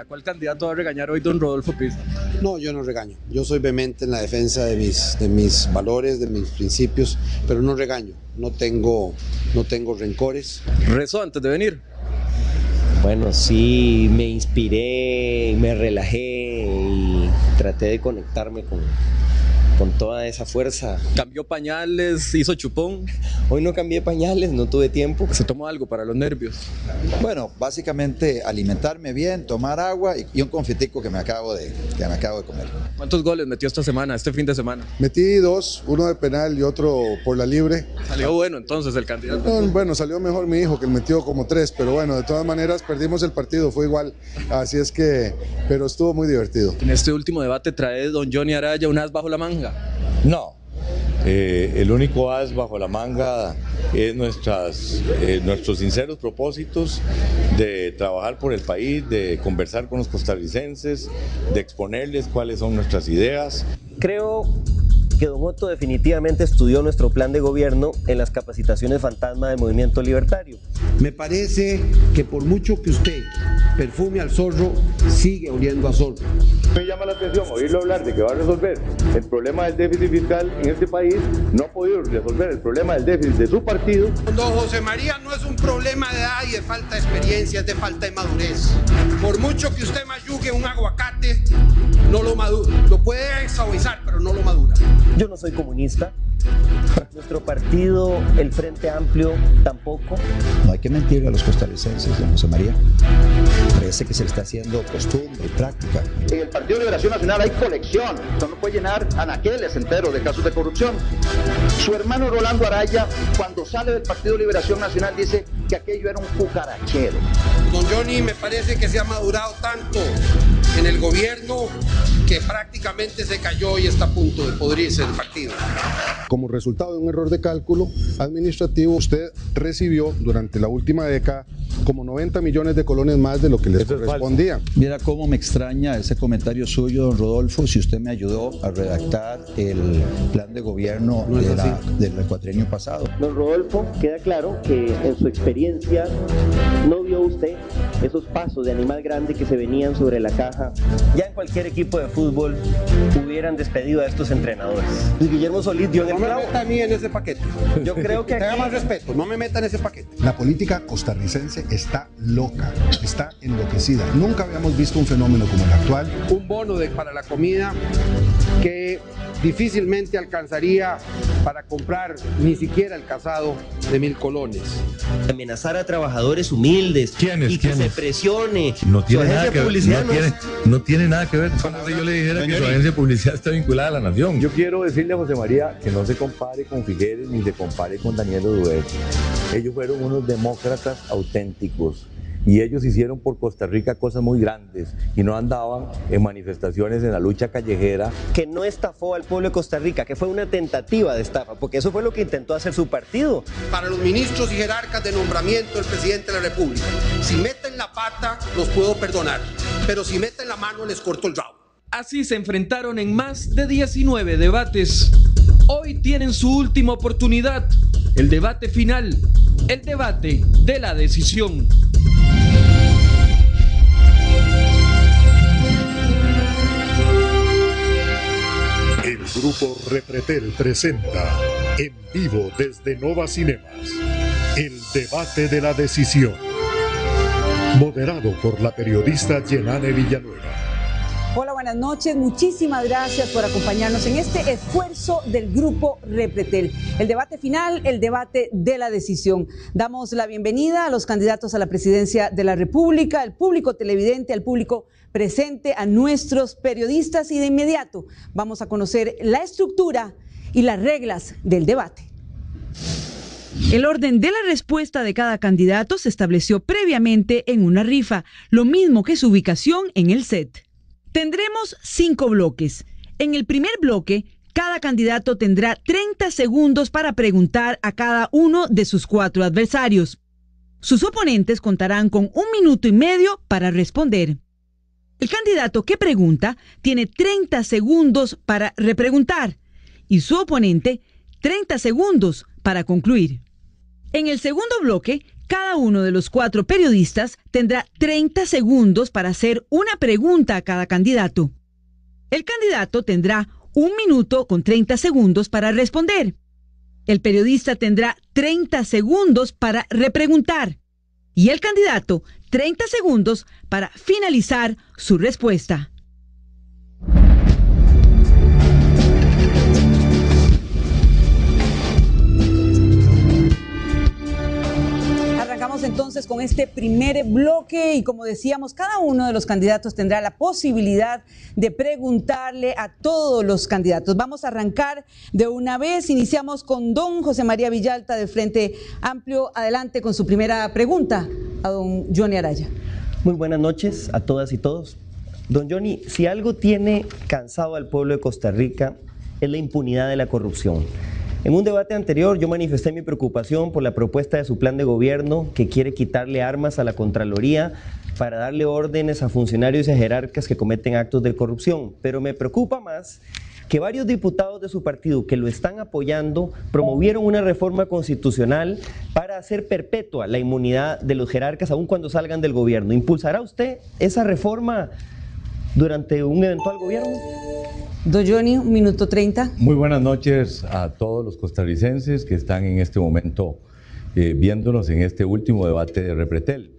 ¿Cuál candidato va a regañar hoy don Rodolfo Pizzi? No, yo no regaño. Yo soy vehemente en la defensa de mis valores, de mis principios, pero no regaño. No tengo rencores. ¿Rezó antes de venir? Bueno, sí, me inspiré, me relajé y traté de conectarme con toda esa fuerza. ¿Cambió pañales? ¿Hizo chupón? Hoy no cambié pañales, no tuve tiempo. ¿Se tomó algo para los nervios? Bueno, básicamente alimentarme bien, tomar agua y un confitico que me acabo de comer. ¿Cuántos goles metió este fin de semana? Metí 2, uno de penal y otro por la libre. ¿Salió bueno entonces el candidato? No, bueno, salió mejor mi hijo, que él metió como 3, pero bueno, de todas maneras perdimos el partido, fue igual, así es que, pero estuvo muy divertido. En este último debate trae don Johnny Araya un as bajo la manga. No, el único as bajo la manga es nuestros sinceros propósitos de trabajar por el país, de conversar con los costarricenses, de exponerles cuáles son nuestras ideas. Creo que don Otto definitivamente estudió nuestro plan de gobierno en las capacitaciones fantasma del Movimiento Libertario. Me parece que por mucho que usted perfume al zorro, sigue oliendo a zorro. Me llama la atención oírlo hablar de que va a resolver el problema del déficit fiscal en este país. No ha podido resolver el problema del déficit de su partido. Don José María, no es un problema de edad y de falta de experiencia, es de falta de madurez. Por mucho que usted mayugue un aguacate, no lo madura. Lo puede saborizar, pero no lo madura. Yo no soy comunista. Nuestro partido, el Frente Amplio, tampoco. No hay que mentirle a los costarricenses, don José María. Parece que se le está haciendo costumbre y práctica. En el Partido de Liberación Nacional hay colección. Usted no puede llenar anaqueles enteros de casos de corrupción. Su hermano Rolando Araya, cuando sale del Partido de Liberación Nacional, dice que aquello era un cucarachero. Don Johnny, me parece que se ha madurado tanto en el gobierno que prácticamente se cayó y está a punto de podrirse el partido. Como resultado de un error de cálculo administrativo, usted recibió durante la última década como 90 millones de colones más de lo que les correspondía. Mira cómo me extraña ese comentario suyo, don Rodolfo, si usted me ayudó a redactar el plan de gobierno del cuatrienio pasado. Don Rodolfo, queda claro que en su experiencia no vio usted esos pasos de animal grande que se venían sobre la caja. Ya en cualquier equipo de fútbol hubieran despedido a estos entrenadores. Luis Guillermo Solís dio en el clavo. No me meta a mí en ese paquete. Yo creo que tenga más respeto, no me meta en ese paquete. La política costarricense está loca, está enloquecida. Nunca habíamos visto un fenómeno como el actual. Un bono para la comida que difícilmente alcanzaría para comprar ni siquiera el casado de 1000 colones. Amenazar a trabajadores humildes y que se presione. No tiene Su nada agencia que de publicidad ver, no tiene nada que ver. Como si yo le dijera que su agencia de publicidad está vinculada a la nación. Yo quiero decirle a José María que no se compare con Figueres ni se compare con Daniel Oduber. Ellos fueron unos demócratas auténticos y ellos hicieron por Costa Rica cosas muy grandes y no andaban en manifestaciones en la lucha callejera. Que no estafó al pueblo de Costa Rica, que fue una tentativa de estafa, porque eso fue lo que intentó hacer su partido. Para los ministros y jerarcas de nombramiento del presidente de la República, si meten la pata los puedo perdonar, pero si meten la mano les corto el rabo. Así se enfrentaron en más de 19 debates. Hoy tienen su última oportunidad, el debate final, el debate de la decisión. El Grupo Repretel presenta en vivo desde Nova Cinemas el debate de la decisión, moderado por la periodista Yenane Villanueva. Hola, buenas noches. Muchísimas gracias por acompañarnos en este esfuerzo del Grupo Repretel. El debate final, el debate de la decisión. Damos la bienvenida a los candidatos a la presidencia de la República, al público televidente, al público presente, a nuestros periodistas y de inmediato vamos a conocer la estructura y las reglas del debate. El orden de la respuesta de cada candidato se estableció previamente en una rifa, lo mismo que su ubicación en el set. Tendremos 5 bloques. En el primer bloque, cada candidato tendrá 30 segundos para preguntar a cada uno de sus 4 adversarios. Sus oponentes contarán con 1 minuto y medio para responder. El candidato que pregunta tiene 30 segundos para repreguntar y su oponente 30 segundos para concluir. En el segundo bloque, cada uno de los 4 periodistas tendrá 30 segundos para hacer una pregunta a cada candidato. El candidato tendrá 1 minuto con 30 segundos para responder. El periodista tendrá 30 segundos para repreguntar y el candidato 30 segundos para finalizar su respuesta. Arrancamos entonces con este primer bloque y como decíamos, cada uno de los candidatos tendrá la posibilidad de preguntarle a todos los candidatos. Vamos a arrancar de una vez. Iniciamos con don José María Villalta del Frente Amplio. Adelante con su primera pregunta a don Johnny Araya. Muy buenas noches a todas y todos. Don Johnny, si algo tiene cansado al pueblo de Costa Rica es la impunidad de la corrupción. En un debate anterior yo manifesté mi preocupación por la propuesta de su plan de gobierno que quiere quitarle armas a la Contraloría para darle órdenes a funcionarios y a jerarcas que cometen actos de corrupción. Pero me preocupa más que varios diputados de su partido que lo están apoyando promovieron una reforma constitucional para hacer perpetua la inmunidad de los jerarcas aun cuando salgan del gobierno. ¿Impulsará usted esa reforma durante un eventual gobierno? Don Johnny, 1 minuto 30. Muy buenas noches a todos los costarricenses que están en este momento viéndonos en este último debate de Repretel.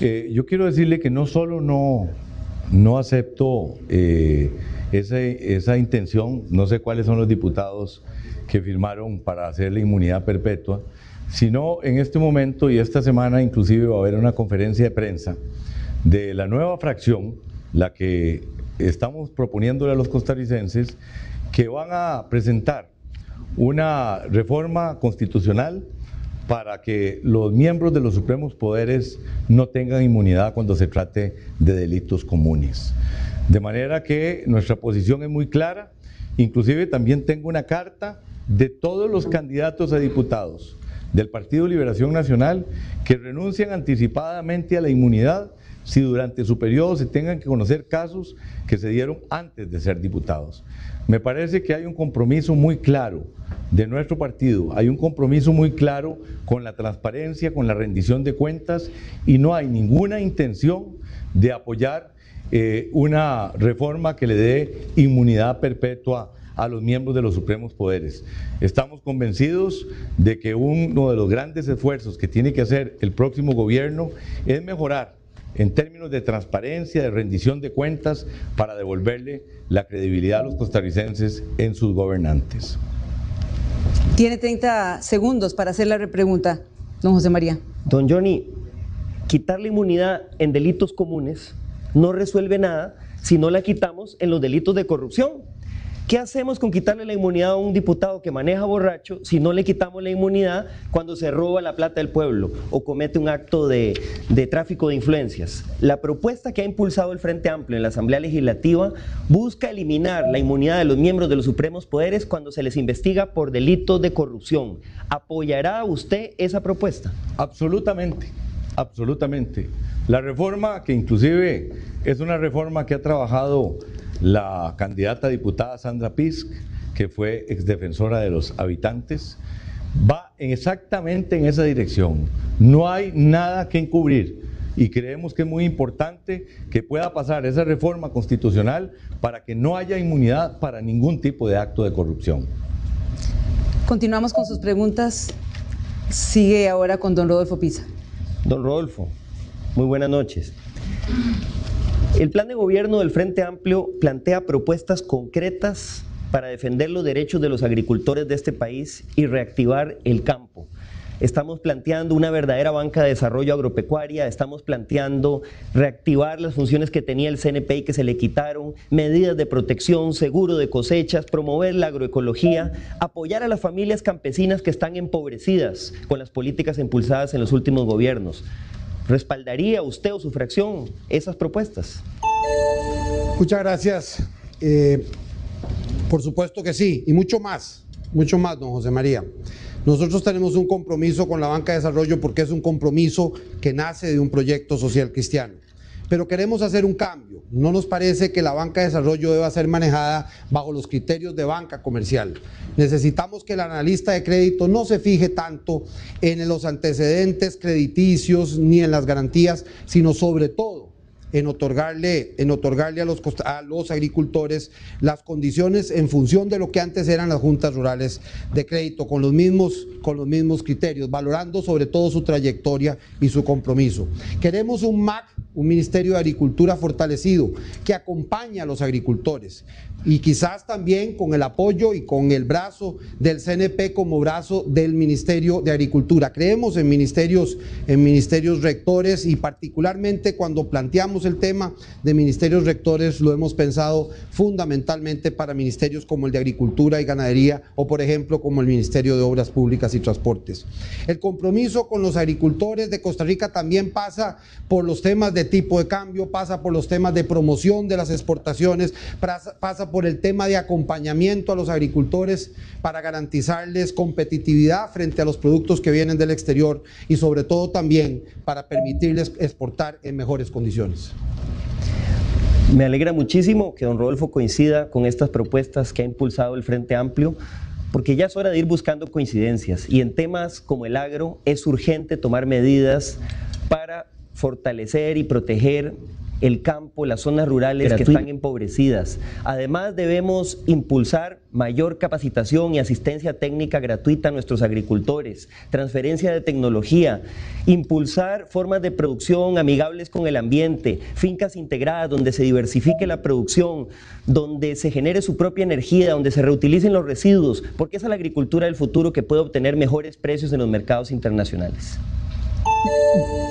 Yo quiero decirle que no solo no acepto esa intención, no sé cuáles son los diputados que firmaron para hacer la inmunidad perpetua, sino en este momento y esta semana inclusive va a haber una conferencia de prensa de la nueva fracción, la que estamos proponiéndole a los costarricenses, que van a presentar una reforma constitucional para que los miembros de los supremos poderes no tengan inmunidad cuando se trate de delitos comunes. De manera que nuestra posición es muy clara, inclusive también tengo una carta de todos los candidatos a diputados del Partido Liberación Nacional que renuncian anticipadamente a la inmunidad si durante su periodo se tengan que conocer casos que se dieron antes de ser diputados. Me parece que hay un compromiso muy claro de nuestro partido, hay un compromiso muy claro con la transparencia, con la rendición de cuentas y no hay ninguna intención de apoyar una reforma que le dé inmunidad perpetua a los miembros de los supremos poderes. Estamos convencidos de que uno de los grandes esfuerzos que tiene que hacer el próximo gobierno es mejorar en términos de transparencia, de rendición de cuentas, para devolverle la credibilidad a los costarricenses en sus gobernantes. Tiene 30 segundos para hacer la repregunta, don José María. Don Johnny, quitar la inmunidad en delitos comunes no resuelve nada si no la quitamos en los delitos de corrupción. ¿Qué hacemos con quitarle la inmunidad a un diputado que maneja borracho si no le quitamos la inmunidad cuando se roba la plata del pueblo o comete un acto de tráfico de influencias? La propuesta que ha impulsado el Frente Amplio en la Asamblea Legislativa busca eliminar la inmunidad de los miembros de los supremos poderes cuando se les investiga por delitos de corrupción. ¿Apoyará usted esa propuesta? Absolutamente, absolutamente. La reforma, que inclusive es una reforma que ha trabajado la candidata diputada Sandra Pisk, que fue exdefensora de los habitantes, va exactamente en esa dirección. No hay nada que encubrir y creemos que es muy importante que pueda pasar esa reforma constitucional para que no haya inmunidad para ningún tipo de acto de corrupción. Continuamos con sus preguntas. Sigue ahora con don Rodolfo Pisa. Don Rodolfo, muy buenas noches. El plan de gobierno del Frente Amplio plantea propuestas concretas para defender los derechos de los agricultores de este país y reactivar el campo. Estamos planteando una verdadera banca de desarrollo agropecuaria, estamos planteando reactivar las funciones que tenía el CNP y que se le quitaron, medidas de protección, seguro de cosechas, promover la agroecología, apoyar a las familias campesinas que están empobrecidas con las políticas impulsadas en los últimos gobiernos. ¿Respaldaría usted o su fracción esas propuestas? Muchas gracias Por supuesto que sí, y mucho más, don José María. Nosotros tenemos un compromiso con la banca de desarrollo porque es un compromiso que nace de un proyecto social cristiano. Pero queremos hacer un cambio. No nos parece que la banca de desarrollo deba ser manejada bajo los criterios de banca comercial. Necesitamos que el analista de crédito no se fije tanto en los antecedentes crediticios ni en las garantías, sino sobre todo en otorgarle a los agricultores las condiciones en función de lo que antes eran las juntas rurales de crédito, con los mismos criterios, valorando sobre todo su trayectoria y su compromiso. Queremos un MAC, un Ministerio de Agricultura fortalecido, que acompañe a los agricultores y quizás también con el apoyo y con el brazo del CNP como brazo del Ministerio de Agricultura. Creemos en ministerios rectores y particularmente cuando planteamos el tema de ministerios rectores lo hemos pensado fundamentalmente para ministerios como el de Agricultura y Ganadería o por ejemplo como el Ministerio de Obras Públicas y Transportes. El compromiso con los agricultores de Costa Rica también pasa por los temas de tipo de cambio, pasa por los temas de promoción de las exportaciones, pasa por el tema de acompañamiento a los agricultores para garantizarles competitividad frente a los productos que vienen del exterior y sobre todo también para permitirles exportar en mejores condiciones. Me alegra muchísimo que don Rodolfo coincida con estas propuestas que ha impulsado el Frente Amplio, porque ya es hora de ir buscando coincidencias y en temas como el agro es urgente tomar medidas para fortalecer y proteger el campo, las zonas rurales que están empobrecidas. Además, debemos impulsar mayor capacitación y asistencia técnica gratuita a nuestros agricultores, transferencia de tecnología, impulsar formas de producción amigables con el ambiente, fincas integradas donde se diversifique la producción, donde se genere su propia energía, donde se reutilicen los residuos, porque esa es la agricultura del futuro que puede obtener mejores precios en los mercados internacionales.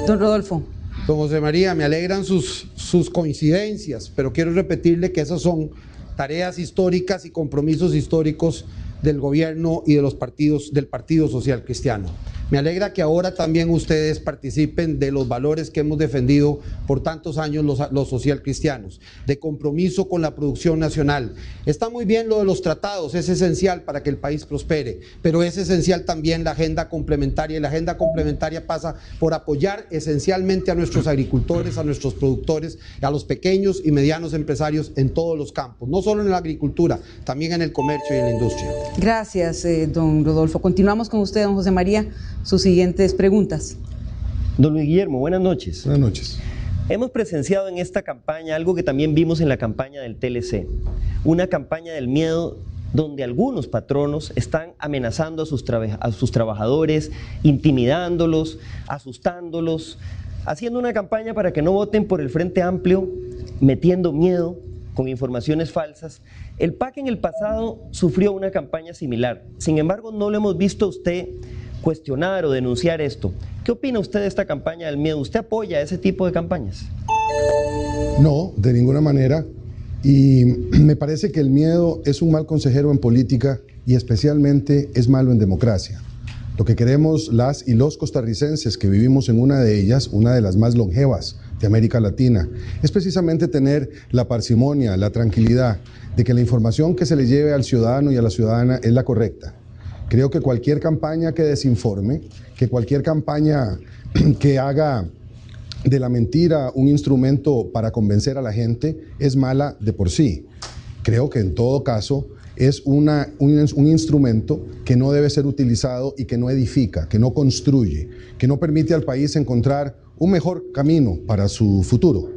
Don Rodolfo. Don José María, me alegran sus coincidencias, pero quiero repetirle que esas son tareas históricas y compromisos históricos del gobierno y de los partidos, del Partido Social Cristiano. Me alegra que ahora también ustedes participen de los valores que hemos defendido por tantos años los socialcristianos, de compromiso con la producción nacional. Está muy bien lo de los tratados, es esencial para que el país prospere, pero es esencial también la agenda complementaria, y la agenda complementaria pasa por apoyar esencialmente a nuestros agricultores, a nuestros productores, a los pequeños y medianos empresarios en todos los campos, no solo en la agricultura, también en el comercio y en la industria. Gracias, don Rodolfo. Continuamos con usted, don José María, sus siguientes preguntas. Don Luis Guillermo, buenas noches. Buenas noches. Hemos presenciado en esta campaña algo que también vimos en la campaña del TLC, una campaña del miedo donde algunos patronos están amenazando a sus trabajadores, intimidándolos, asustándolos, haciendo una campaña para que no voten por el Frente Amplio, metiendo miedo con informaciones falsas. El PAC en el pasado sufrió una campaña similar, sin embargo no lo hemos visto a usted cuestionar o denunciar esto. ¿Qué opina usted de esta campaña del miedo? ¿Usted apoya ese tipo de campañas? No, de ninguna manera. Y me parece que el miedo es un mal consejero en política y especialmente es malo en democracia. Lo que queremos las y los costarricenses que vivimos en una de ellas, una de las más longevas de América Latina, es precisamente tener la parsimonia, la tranquilidad de que la información que se le lleve al ciudadano y a la ciudadana es la correcta. Creo que cualquier campaña que desinforme, que cualquier campaña que haga de la mentira un instrumento para convencer a la gente es mala de por sí. Creo que en todo caso es un instrumento que no debe ser utilizado y que no edifica, que no construye, que no permite al país encontrar un mejor camino para su futuro.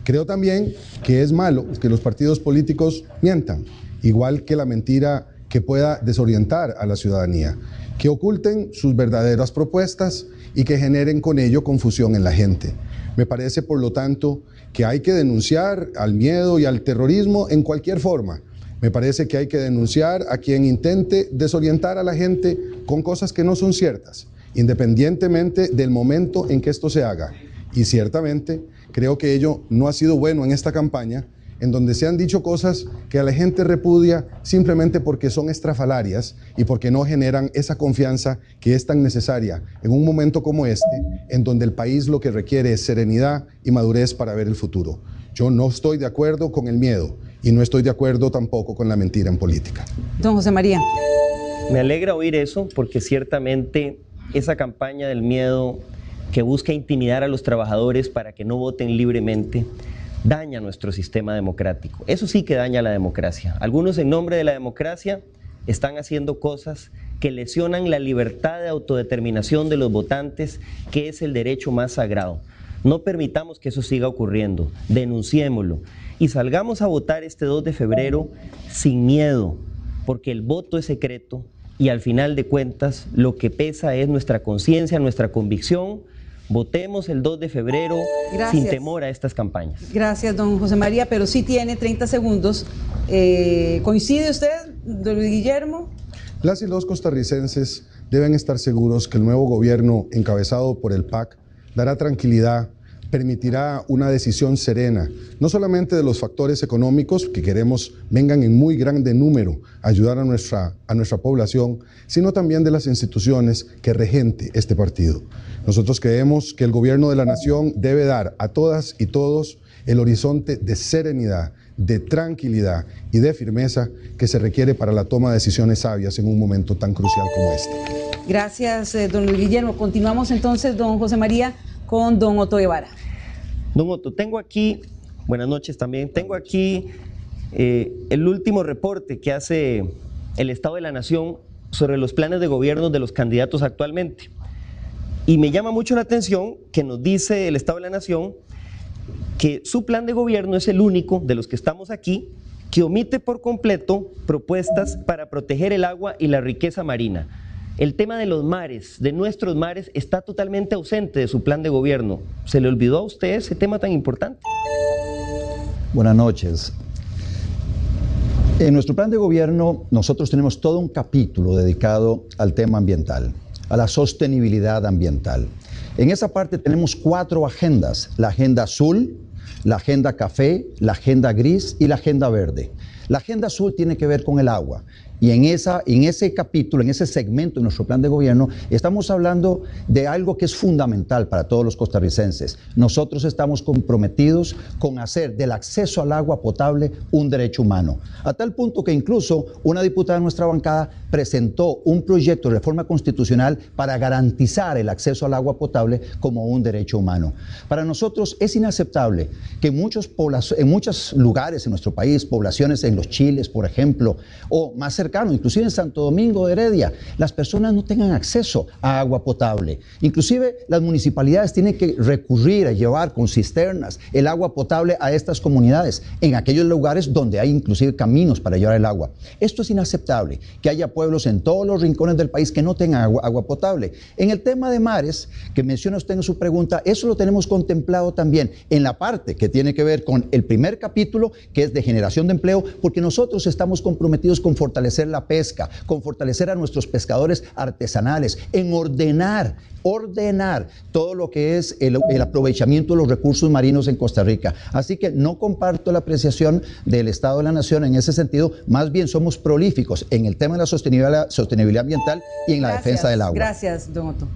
Creo también que es malo que los partidos políticos mientan, igual que la mentira que pueda desorientar a la ciudadanía, que oculten sus verdaderas propuestas y que generen con ello confusión en la gente. Me parece, por lo tanto, que hay que denunciar al miedo y al terrorismo en cualquier forma. Me parece que hay que denunciar a quien intente desorientar a la gente con cosas que no son ciertas, independientemente del momento en que esto se haga. Y ciertamente creo que ello no ha sido bueno en esta campaña, en donde se han dicho cosas que a la gente repudia simplemente porque son estrafalarias y porque no generan esa confianza que es tan necesaria en un momento como este, en donde el país lo que requiere es serenidad y madurez para ver el futuro. Yo no estoy de acuerdo con el miedo y no estoy de acuerdo tampoco con la mentira en política. Don José María. Me alegra oír eso porque ciertamente esa campaña del miedo que busca intimidar a los trabajadores para que no voten libremente daña nuestro sistema democrático. Eso sí que daña la democracia. Algunos en nombre de la democracia están haciendo cosas que lesionan la libertad de autodeterminación de los votantes, que es el derecho más sagrado. No permitamos que eso siga ocurriendo, denunciémoslo y salgamos a votar este 2 de febrero sin miedo, porque el voto es secreto y al final de cuentas lo que pesa es nuestra conciencia, nuestra convicción. Votemos el 2 de febrero sin temor a estas campañas. Gracias, don José María, pero sí tiene 30 segundos. ¿Coincide usted, don Luis Guillermo? Las y los costarricenses deben estar seguros que el nuevo gobierno encabezado por el PAC dará tranquilidad, permitirá una decisión serena, no solamente de los factores económicos que queremos vengan en muy grande número a ayudar a nuestra población, sino también de las instituciones que regente este partido. Nosotros creemos que el gobierno de la nación debe dar a todas y todos el horizonte de serenidad, de tranquilidad y de firmeza que se requiere para la toma de decisiones sabias en un momento tan crucial como este. Gracias, don Luis Guillermo. Continuamos entonces, don José María, con don Otto Guevara. Don Otto, tengo aquí, buenas noches también, tengo aquí el último reporte que hace el Estado de la Nación sobre los planes de gobierno de los candidatos actualmente. Y me llama mucho la atención que nos dice el Estado de la Nación que su plan de gobierno es el único de los que estamos aquí que omite por completo propuestas para proteger el agua y la riqueza marina. El tema de los mares, de nuestros mares, está totalmente ausente de su plan de gobierno. ¿Se le olvidó a usted ese tema tan importante? Buenas noches. En nuestro plan de gobierno nosotros tenemos todo un capítulo dedicado al tema ambiental, a la sostenibilidad ambiental. En esa parte tenemos 4 agendas: la agenda azul, la agenda café, la agenda gris y la agenda verde. La agenda azul tiene que ver con el agua. Y en ese capítulo, en ese segmento de nuestro plan de gobierno, estamos hablando de algo que es fundamental para todos los costarricenses. Nosotros estamos comprometidos con hacer del acceso al agua potable un derecho humano. A tal punto que incluso una diputada de nuestra bancada presentó un proyecto de reforma constitucional para garantizar el acceso al agua potable como un derecho humano. Para nosotros es inaceptable que en muchos lugares en nuestro país, poblaciones en los Chiles, por ejemplo, o más cerca, inclusive en Santo Domingo de Heredia, las personas no tengan acceso a agua potable. Inclusive las municipalidades tienen que recurrir a llevar con cisternas el agua potable a estas comunidades, en aquellos lugares donde hay inclusive caminos para llevar el agua. Esto es inaceptable, que haya pueblos en todos los rincones del país que no tengan agua potable. En el tema de mares, que menciona usted en su pregunta, eso lo tenemos contemplado también en la parte que tiene que ver con el primer capítulo, que es de generación de empleo, porque nosotros estamos comprometidos con fortalecer la pesca, con fortalecer a nuestros pescadores artesanales, en ordenar todo lo que es el aprovechamiento de los recursos marinos en Costa Rica. Así que no comparto la apreciación del Estado de la Nación en ese sentido, más bien somos prolíficos en el tema de la sostenibilidad ambiental y en la defensa del agua. Gracias, don Otto.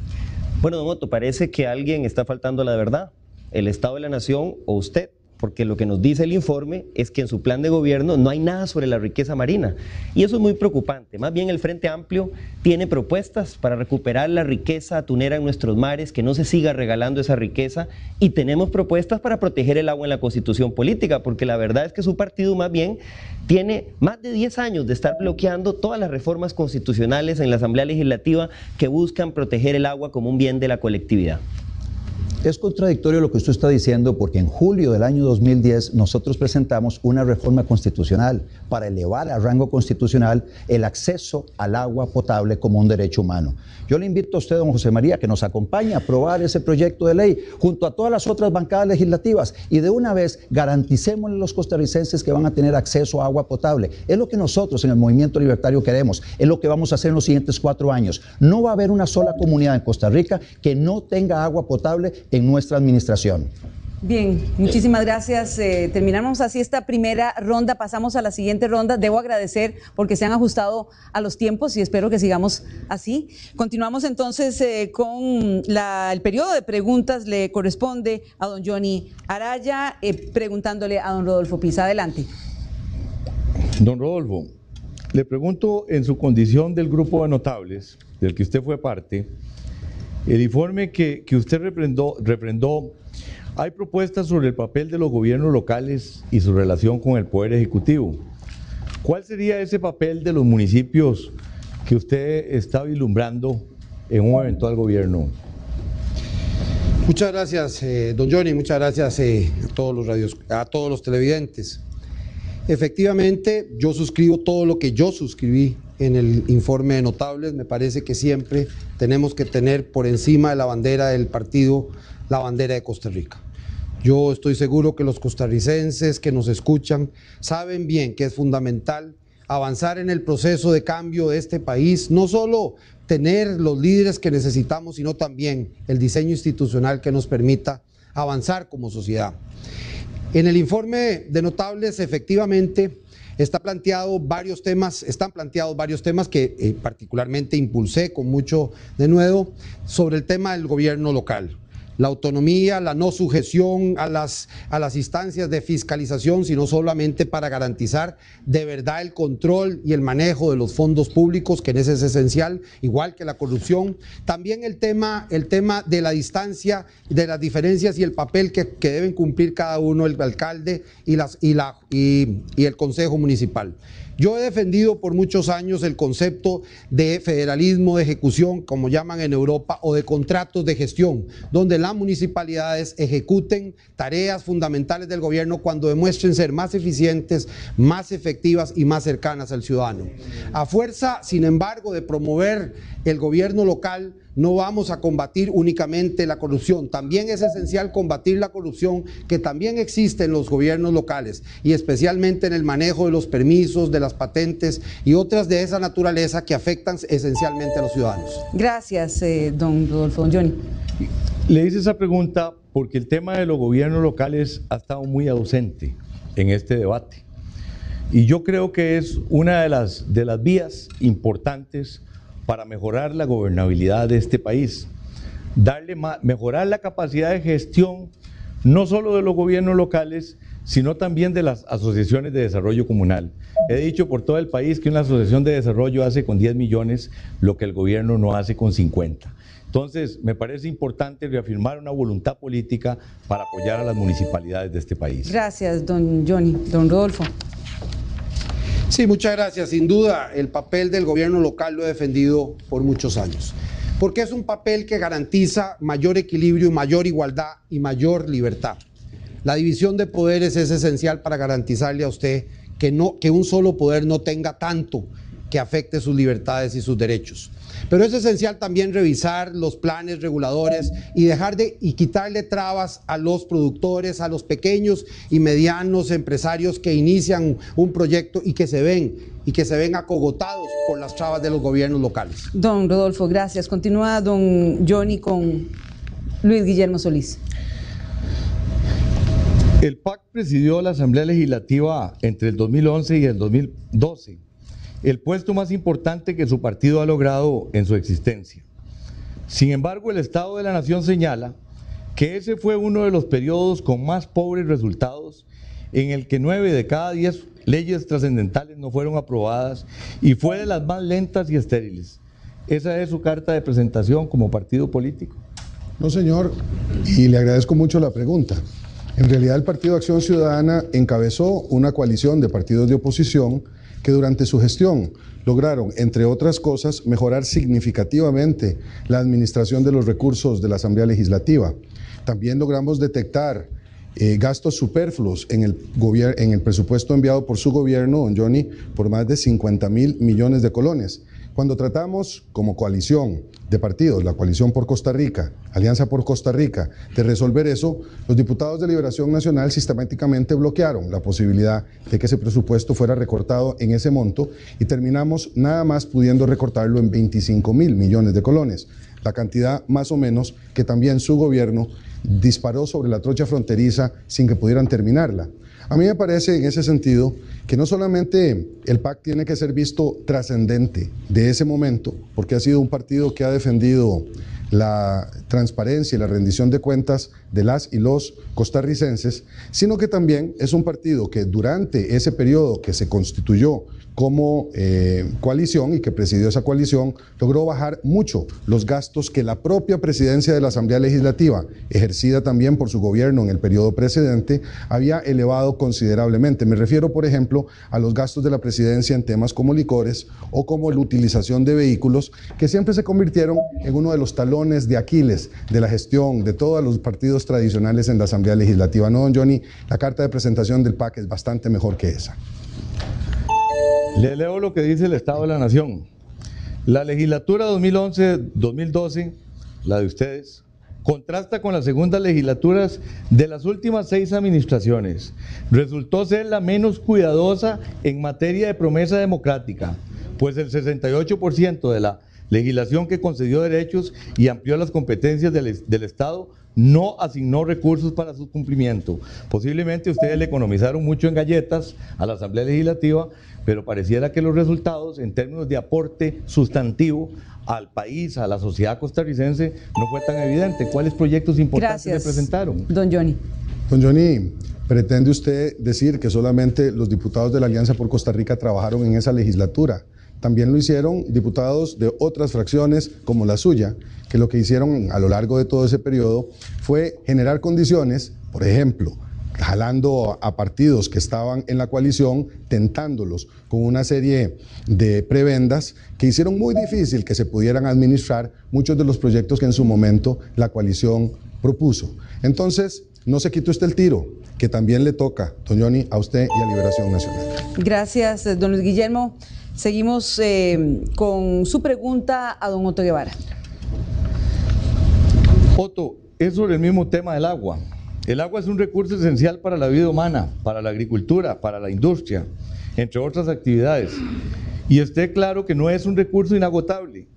Bueno, don Otto, parece que alguien está faltando a la verdad, el Estado de la Nación o usted. Porque lo que nos dice el informe es que en su plan de gobierno no hay nada sobre la riqueza marina. Y eso es muy preocupante. Más bien el Frente Amplio tiene propuestas para recuperar la riqueza atunera en nuestros mares, que no se siga regalando esa riqueza. Y tenemos propuestas para proteger el agua en la Constitución política, porque la verdad es que su partido más bien tiene más de 10 años de estar bloqueando todas las reformas constitucionales en la Asamblea Legislativa que buscan proteger el agua como un bien de la colectividad. Es contradictorio lo que usted está diciendo, porque en julio del año 2010 nosotros presentamos una reforma constitucional para elevar a rango constitucional el acceso al agua potable como un derecho humano. Yo le invito a usted, don José María, que nos acompañe a aprobar ese proyecto de ley junto a todas las otras bancadas legislativas y de una vez garanticémosle a los costarricenses que van a tener acceso a agua potable. Es lo que nosotros en el Movimiento Libertario queremos, es lo que vamos a hacer en los siguientes 4 años. No va a haber una sola comunidad en Costa Rica que no tenga agua potable en nuestra administración. Bien, muchísimas gracias. Terminamos así esta primera ronda, pasamos a la siguiente ronda. Debo agradecer porque se han ajustado a los tiempos y espero que sigamos así. Continuamos entonces con el periodo de preguntas. Le corresponde a don Johnny Araya, preguntándole a don Rodolfo Pisa. Adelante. Don Rodolfo, le pregunto, en su condición del grupo de notables, del que usted fue parte, el informe que usted refrendó, hay propuestas sobre el papel de los gobiernos locales y su relación con el Poder Ejecutivo. ¿Cuál sería ese papel de los municipios que usted está vislumbrando en un eventual gobierno? Muchas gracias, don Johnny, muchas gracias a todos los televidentes. Efectivamente, yo suscribo todo lo que yo suscribí en el informe de notables. Me parece que siempre tenemos que tener por encima de la bandera del partido la bandera de Costa Rica. Yo estoy seguro que los costarricenses que nos escuchan saben bien que es fundamental avanzar en el proceso de cambio de este país, no solo tener los líderes que necesitamos, sino también el diseño institucional que nos permita avanzar como sociedad. En el informe de notables, efectivamente, están planteados varios temas que particularmente impulsé con mucho denuedo sobre el tema del gobierno local. La autonomía, la no sujeción a las instancias de fiscalización, sino solamente para garantizar de verdad el control y el manejo de los fondos públicos, que es esencial, igual que la corrupción. También el tema de la distancia, de las diferencias y el papel que deben cumplir cada uno, el alcalde y el consejo municipal. Yo he defendido por muchos años el concepto de federalismo de ejecución, como llaman en Europa, o de contratos de gestión, donde las municipalidades ejecuten tareas fundamentales del gobierno cuando demuestren ser más eficientes, más efectivas y más cercanas al ciudadano. A fuerza, sin embargo, de promover el gobierno local, no vamos a combatir únicamente la corrupción. También es esencial combatir la corrupción que también existe en los gobiernos locales y especialmente en el manejo de los permisos, de las patentes y otras de esa naturaleza que afectan esencialmente a los ciudadanos. Gracias, don Rodolfo. Don Johnny. Le hice esa pregunta porque el tema de los gobiernos locales ha estado muy ausente en este debate. Y yo creo que es una de las vías importantes para mejorar la gobernabilidad de este país, mejorar la capacidad de gestión no solo de los gobiernos locales, sino también de las asociaciones de desarrollo comunal. He dicho por todo el país que una asociación de desarrollo hace con 10 millones lo que el gobierno no hace con 50. Entonces, me parece importante reafirmar una voluntad política para apoyar a las municipalidades de este país. Gracias, don Johnny. Don Rodolfo. Sí, muchas gracias. Sin duda, el papel del gobierno local lo he defendido por muchos años, porque es un papel que garantiza mayor equilibrio, mayor igualdad y mayor libertad. La división de poderes es esencial para garantizarle a usted que un solo poder no tenga tanto que afecte sus libertades y sus derechos. Pero es esencial también revisar los planes reguladores y quitarle trabas a los productores, a los pequeños y medianos empresarios que inician un proyecto y que se ven acogotados por las trabas de los gobiernos locales. Don Rodolfo, gracias. Continúa don Johnny con Luis Guillermo Solís. El PAC presidió la Asamblea Legislativa entre el 2011 y el 2012. El puesto más importante que su partido ha logrado en su existencia. Sin embargo, el Estado de la Nación señala que ese fue uno de los periodos con más pobres resultados, en el que 9 de cada 10 leyes trascendentales no fueron aprobadas y fue de las más lentas y estériles. ¿Esa es su carta de presentación como partido político? No, señor, y le agradezco mucho la pregunta. En realidad, el Partido Acción Ciudadana encabezó una coalición de partidos de oposición que durante su gestión lograron, entre otras cosas, mejorar significativamente la administración de los recursos de la Asamblea Legislativa. También logramos detectar gastos superfluos en el presupuesto enviado por su gobierno, don Johnny, por más de 50.000 millones de colones. Cuando tratamos como coalición de partidos, la Coalición por Costa Rica, Alianza por Costa Rica, de resolver eso, los diputados de Liberación Nacional sistemáticamente bloquearon la posibilidad de que ese presupuesto fuera recortado en ese monto y terminamos nada más pudiendo recortarlo en 25.000 millones de colones, la cantidad más o menos que también su gobierno disparó sobre la trocha fronteriza sin que pudieran terminarla. A mí me parece en ese sentido que no solamente el PAC tiene que ser visto trascendente de ese momento, porque ha sido un partido que ha defendido la transparencia y la rendición de cuentas de las y los costarricenses, sino que también es un partido que durante ese periodo que se constituyó como coalición y que presidió esa coalición, logró bajar mucho los gastos que la propia presidencia de la Asamblea Legislativa, ejercida también por su gobierno en el periodo precedente, había elevado considerablemente. Me refiero, por ejemplo, a los gastos de la presidencia en temas como licores o como la utilización de vehículos, que siempre se convirtieron en uno de los talones de Aquiles de la gestión de todos los partidos tradicionales en la Asamblea Legislativa. No, don Johnny, la carta de presentación del PAC es bastante mejor que esa. Le leo lo que dice el Estado de la Nación. La legislatura 2011-2012, la de ustedes, contrasta con las segundas legislaturas de las últimas 6 administraciones. Resultó ser la menos cuidadosa en materia de promesa democrática, pues el 68% de la legislación que concedió derechos y amplió las competencias del Estado no asignó recursos para su cumplimiento. Posiblemente ustedes le economizaron mucho en galletas a la Asamblea Legislativa, pero pareciera que los resultados en términos de aporte sustantivo al país, a la sociedad costarricense, no fue tan evidente. ¿Cuáles proyectos importantes le presentaron? Don Johnny. Don Johnny, ¿pretende usted decir que solamente los diputados de la Alianza por Costa Rica trabajaron en esa legislatura? También lo hicieron diputados de otras fracciones como la suya, que lo que hicieron a lo largo de todo ese periodo fue generar condiciones, por ejemplo, jalando a partidos que estaban en la coalición, tentándolos con una serie de prebendas que hicieron muy difícil que se pudieran administrar muchos de los proyectos que en su momento la coalición propuso. Entonces, no se quite usted el tiro, que también le toca, don Johnny, a usted y a Liberación Nacional. Gracias, don Luis Guillermo. Seguimos con su pregunta a don Otto Guevara. Otto, es sobre el mismo tema del agua. El agua es un recurso esencial para la vida humana, para la agricultura, para la industria, entre otras actividades. Y esté claro que no es un recurso inagotable.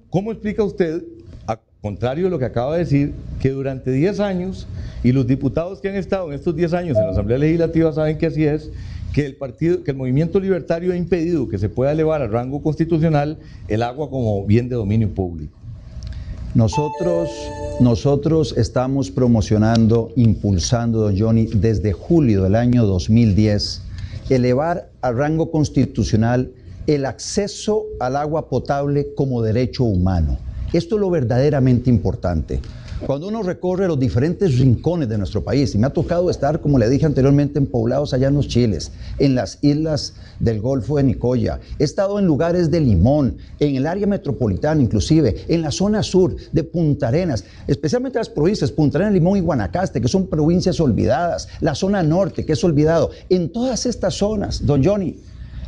¿Cómo explica usted, a contrario de lo que acaba de decir, que durante 10 años, y los diputados que han estado en estos 10 años en la Asamblea Legislativa saben que así es, que el movimiento libertario ha impedido que se pueda elevar al rango constitucional el agua como bien de dominio público? Nosotros estamos promocionando, impulsando, don Johnny, desde julio del año 2010, elevar al rango constitucional el acceso al agua potable como derecho humano. Esto es lo verdaderamente importante. Cuando uno recorre los diferentes rincones de nuestro país, y me ha tocado estar, como le dije anteriormente, en poblados allá en los Chiles, en las islas del Golfo de Nicoya, he estado en lugares de Limón, en el área metropolitana inclusive, en la zona sur de Punta Arenas, especialmente las provincias Punta Arenas, Limón y Guanacaste, que son provincias olvidadas, la zona norte, que es olvidado. En todas estas zonas, don Johnny,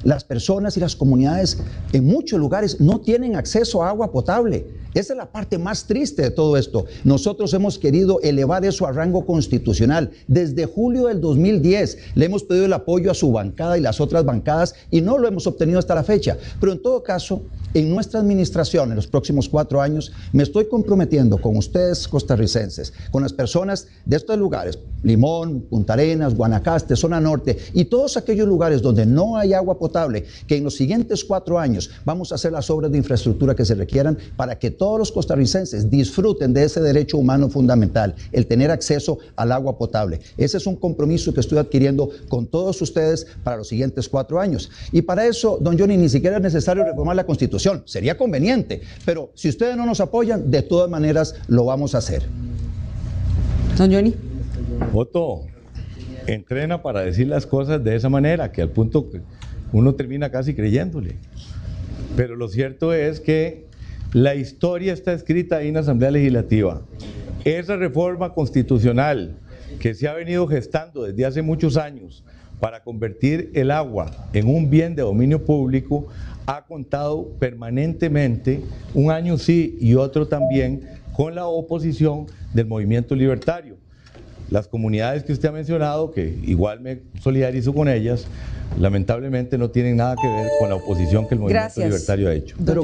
las personas y las comunidades en muchos lugares no tienen acceso a agua potable. Esa es la parte más triste de todo esto. Nosotros hemos querido elevar eso a rango constitucional. Desde julio del 2010 le hemos pedido el apoyo a su bancada y las otras bancadas y no lo hemos obtenido hasta la fecha. Pero en todo caso, en nuestra administración, en los próximos 4 años, me estoy comprometiendo con ustedes costarricenses, con las personas de estos lugares, Limón, Punta Arenas, Guanacaste, zona norte y todos aquellos lugares donde no hay agua potable, que en los siguientes 4 años vamos a hacer las obras de infraestructura que se requieran para que todos los costarricenses disfruten de ese derecho humano fundamental, el tener acceso al agua potable. Ese es un compromiso que estoy adquiriendo con todos ustedes para los siguientes 4 años. Y para eso, don Johnny, ni siquiera es necesario reformar la Constitución. Sería conveniente, pero si ustedes no nos apoyan, de todas maneras lo vamos a hacer. Don Johnny. Otto, entrena para decir las cosas de esa manera, que al punto que uno termina casi creyéndole. Pero lo cierto es que la historia está escrita ahí en la Asamblea Legislativa. Esa reforma constitucional que se ha venido gestando desde hace muchos años para convertir el agua en un bien de dominio público ha contado permanentemente, un año sí y otro también, con la oposición del movimiento libertario. Las comunidades que usted ha mencionado, que igual me solidarizo con ellas, lamentablemente no tienen nada que ver con la oposición que el movimiento Gracias, libertario ha hecho. Pero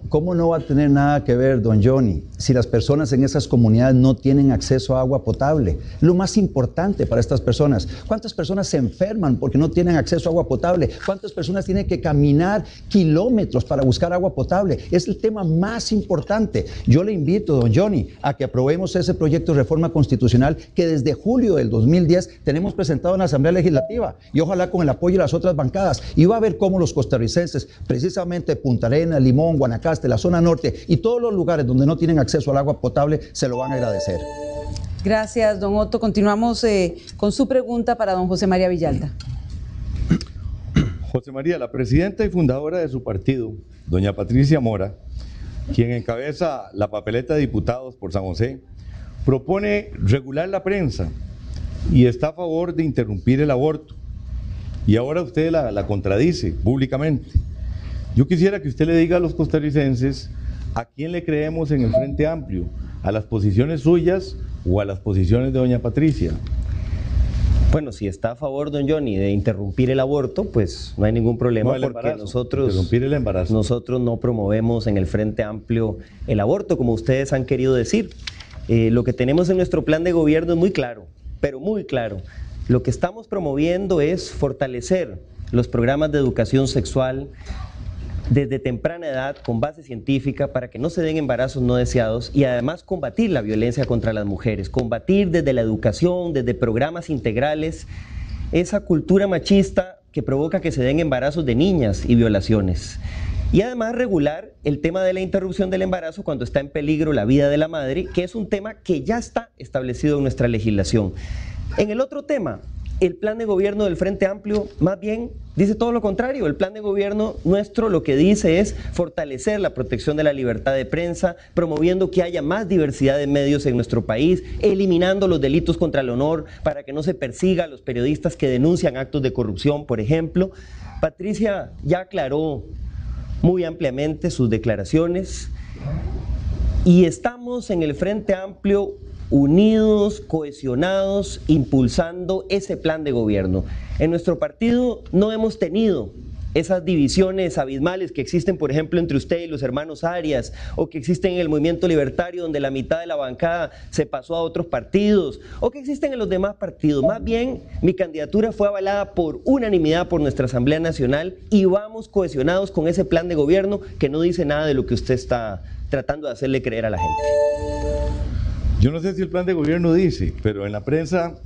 ¿cómo no va a tener nada que ver, don Johnny, si las personas en esas comunidades no tienen acceso a agua potable? Lo más importante para estas personas. ¿Cuántas personas se enferman porque no tienen acceso a agua potable? ¿Cuántas personas tienen que caminar kilómetros para buscar agua potable? Es el tema más importante. Yo le invito, don Johnny, a que aprobemos ese proyecto de reforma constitucional que desde julio del 2010 tenemos presentado en la Asamblea Legislativa, y ojalá con el apoyo de las otras bancadas, y va a ver cómo los costarricenses, precisamente Punta Arenas, Limón, Guanacaste, la zona norte y todos los lugares donde no tienen acceso al agua potable, se lo van a agradecer. Gracias, don Otto. Continuamos con su pregunta para don José María Villalta. José María, la presidenta y fundadora de su partido, doña Patricia Mora, quien encabeza la papeleta de diputados por San José, propone regular la prensa y está a favor de interrumpir el aborto. Y ahora usted la contradice públicamente. Yo quisiera que usted le diga a los costarricenses a quién le creemos en el Frente Amplio, a las posiciones suyas o a las posiciones de doña Patricia. Bueno, si está a favor, don Johnny, de interrumpir el aborto, pues no hay ningún problema, porque nosotros no promovemos en el Frente Amplio el aborto, como ustedes han querido decir. Lo que tenemos en nuestro plan de gobierno es muy claro, pero muy claro. Lo que estamos promoviendo es fortalecer los programas de educación sexual desde temprana edad con base científica para que no se den embarazos no deseados, y además combatir la violencia contra las mujeres, combatir desde la educación, desde programas integrales, esa cultura machista que provoca que se den embarazos de niñas y violaciones. Y además regular el tema de la interrupción del embarazo cuando está en peligro la vida de la madre, que es un tema que ya está establecido en nuestra legislación. En el otro tema, el plan de gobierno del Frente Amplio más bien dice todo lo contrario. El plan de gobierno nuestro lo que dice es fortalecer la protección de la libertad de prensa, promoviendo que haya más diversidad de medios en nuestro país, eliminando los delitos contra el honor para que no se persiga a los periodistas que denuncian actos de corrupción, por ejemplo. Patricia ya aclaró muy ampliamente sus declaraciones y estamos en el Frente Amplio unidos, cohesionados, impulsando ese plan de gobierno. En nuestro partido no hemos tenido esas divisiones abismales que existen, por ejemplo, entre usted y los hermanos Arias, o que existen en el movimiento libertario, donde la mitad de la bancada se pasó a otros partidos, o que existen en los demás partidos. Más bien, mi candidatura fue avalada por unanimidad por nuestra Asamblea Nacional, y vamos cohesionados con ese plan de gobierno que no dice nada de lo que usted está tratando de hacerle creer a la gente. Yo no sé si el plan de gobierno dice, pero en la prensa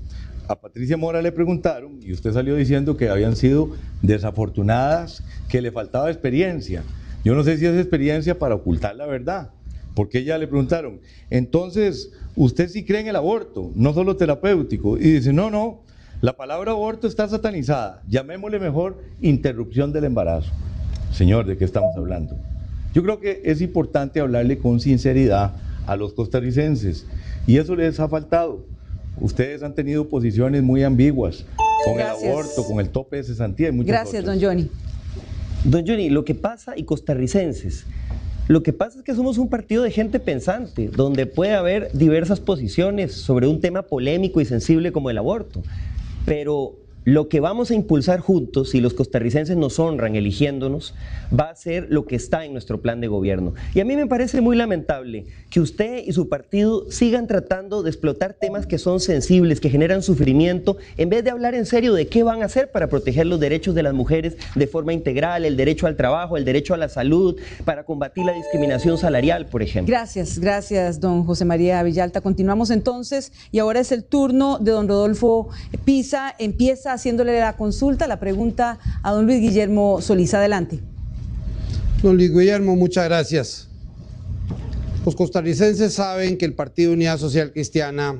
a Patricia Mora le preguntaron y usted salió diciendo que habían sido desafortunadas, que le faltaba experiencia. Yo no sé si es experiencia para ocultar la verdad, porque ella le preguntaron, entonces, ¿usted sí cree en el aborto, no solo terapéutico? Y dice, no, la palabra aborto está satanizada, llamémosle mejor interrupción del embarazo. Señor, ¿de qué estamos hablando? Yo creo que es importante hablarle con sinceridad a los costarricenses, y eso les ha faltado. Ustedes han tenido posiciones muy ambiguas con el aborto, con el tope de cesantía y muchas Gracias, otras. don Johnny. Don Johnny, lo que pasa, y costarricenses, lo que pasa es que somos un partido de gente pensante, donde puede haber diversas posiciones sobre un tema polémico y sensible como el aborto, pero lo que vamos a impulsar juntos, si los costarricenses nos honran eligiéndonos, va a ser lo que está en nuestro plan de gobierno. Y a mí me parece muy lamentable que usted y su partido sigan tratando de explotar temas que son sensibles, que generan sufrimiento, en vez de hablar en serio de qué van a hacer para proteger los derechos de las mujeres de forma integral, el derecho al trabajo, el derecho a la salud, para combatir la discriminación salarial, por ejemplo. Gracias, don José María Villalta. Continuamos entonces, y ahora es el turno de don Rodolfo Pisa. Empieza haciéndole la consulta, la pregunta a don Luis Guillermo Solís. Adelante. Don Luis Guillermo, muchas gracias. Los costarricenses saben que el Partido Unidad Social Cristiana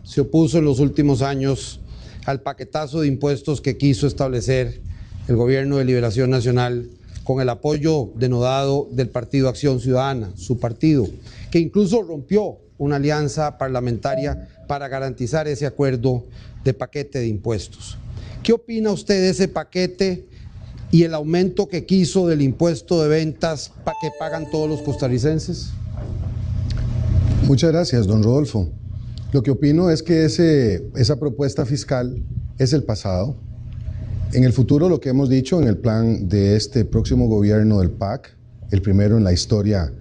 se opuso en los últimos años al paquetazo de impuestos que quiso establecer el Gobierno de Liberación Nacional con el apoyo denodado del Partido Acción Ciudadana, su partido, que incluso rompió una alianza parlamentaria para garantizar ese acuerdo de paquete de impuestos. ¿Qué opina usted de ese paquete y el aumento que quiso del impuesto de ventas que pagan todos los costarricenses? Muchas gracias, don Rodolfo. Lo que opino es que esa propuesta fiscal es el pasado. En el futuro, lo que hemos dicho en el plan de este próximo gobierno del PAC, el primero en la historia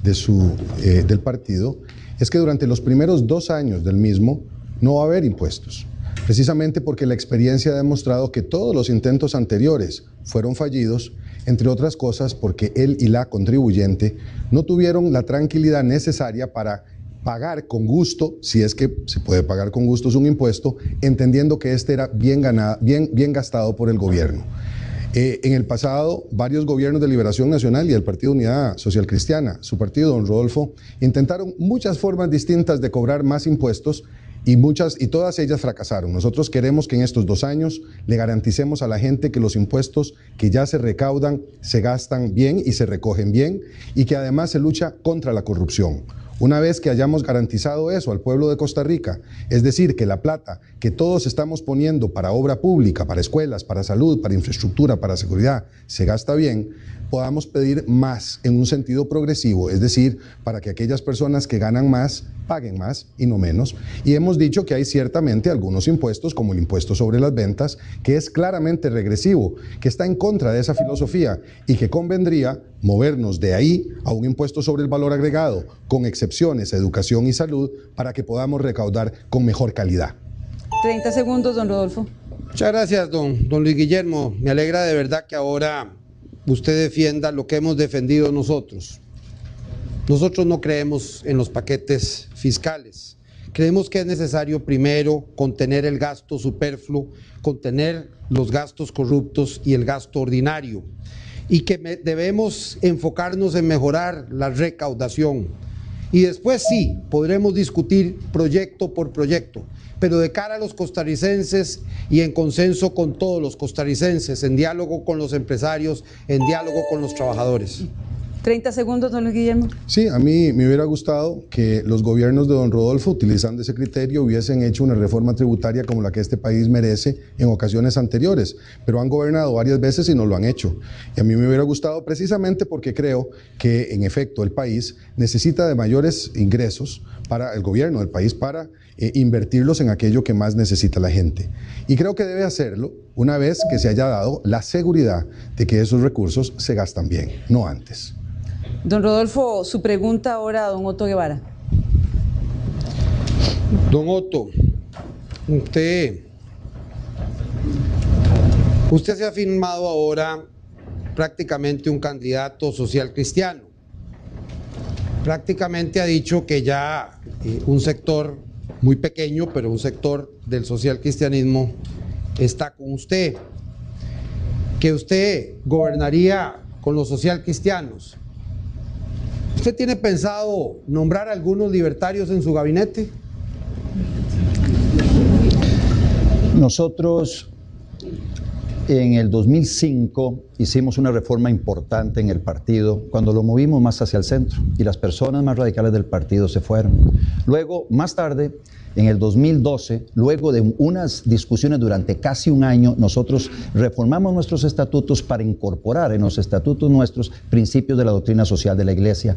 del partido, es que durante los primeros 2 años del mismo no va a haber impuestos, precisamente porque la experiencia ha demostrado que todos los intentos anteriores fueron fallidos, entre otras cosas porque él y la contribuyente no tuvieron la tranquilidad necesaria para pagar con gusto, si es que se puede pagar con gusto un impuesto, entendiendo que este era bien gastado por el gobierno. En el pasado, varios gobiernos de Liberación Nacional y el Partido Unidad Social Cristiana, su partido, don Rodolfo, intentaron muchas formas distintas de cobrar más impuestos y todas ellas fracasaron. Nosotros queremos que en estos 2 años le garanticemos a la gente que los impuestos que ya se recaudan se gastan bien y se recogen bien, y que además se lucha contra la corrupción. Una vez que hayamos garantizado eso al pueblo de Costa Rica, es decir, que la plata que todos estamos poniendo para obra pública, para escuelas, para salud, para infraestructura, para seguridad, se gasta bien, podamos pedir más en un sentido progresivo, es decir, para que aquellas personas que ganan más paguen más y no menos. Y hemos dicho que hay ciertamente algunos impuestos, como el impuesto sobre las ventas, que es claramente regresivo, que está en contra de esa filosofía y que convendría movernos de ahí a un impuesto sobre el valor agregado, con excepciones a educación y salud, para que podamos recaudar con mejor calidad. 30 segundos, don Rodolfo. Muchas gracias, don Luis Guillermo. Me alegra de verdad que ahora usted defienda lo que hemos defendido nosotros. Nosotros no creemos en los paquetes fiscales. Creemos que es necesario primero contener el gasto superfluo, contener los gastos corruptos y el gasto ordinario, y que debemos enfocarnos en mejorar la recaudación. Y después sí, podremos discutir proyecto por proyecto, pero de cara a los costarricenses y en consenso con todos los costarricenses, en diálogo con los empresarios, en diálogo con los trabajadores. 30 segundos, don Luis Guillermo. Sí, a mí me hubiera gustado que los gobiernos de don Rodolfo, utilizando ese criterio, hubiesen hecho una reforma tributaria como la que este país merece en ocasiones anteriores, pero han gobernado varias veces y no lo han hecho. Y a mí me hubiera gustado precisamente porque creo que, en efecto, el país necesita de mayores ingresos para el gobierno del país para invertirlos en aquello que más necesita la gente. Y creo que debe hacerlo una vez que se haya dado la seguridad de que esos recursos se gastan bien, no antes. Don Rodolfo, su pregunta ahora a don Otto Guevara. Don Otto, usted se ha firmado ahora prácticamente un candidato social cristiano. Prácticamente ha dicho que ya un sector muy pequeño, pero un sector del social cristianismo está con usted, que usted gobernaría con los social cristianos. ¿Usted tiene pensado nombrar a algunos libertarios en su gabinete? Nosotros en el 2005 hicimos una reforma importante en el partido cuando lo movimos más hacia el centro y las personas más radicales del partido se fueron. Luego, más tarde, en el 2012, luego de unas discusiones durante casi un año, nosotros reformamos nuestros estatutos para incorporar en los estatutos nuestros principios de la doctrina social de la Iglesia,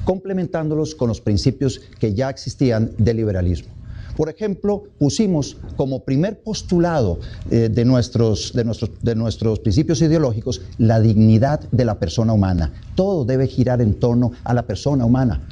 complementándolos con los principios que ya existían del liberalismo. Por ejemplo, pusimos como primer postulado de nuestros principios ideológicos la dignidad de la persona humana. Todo debe girar en torno a la persona humana,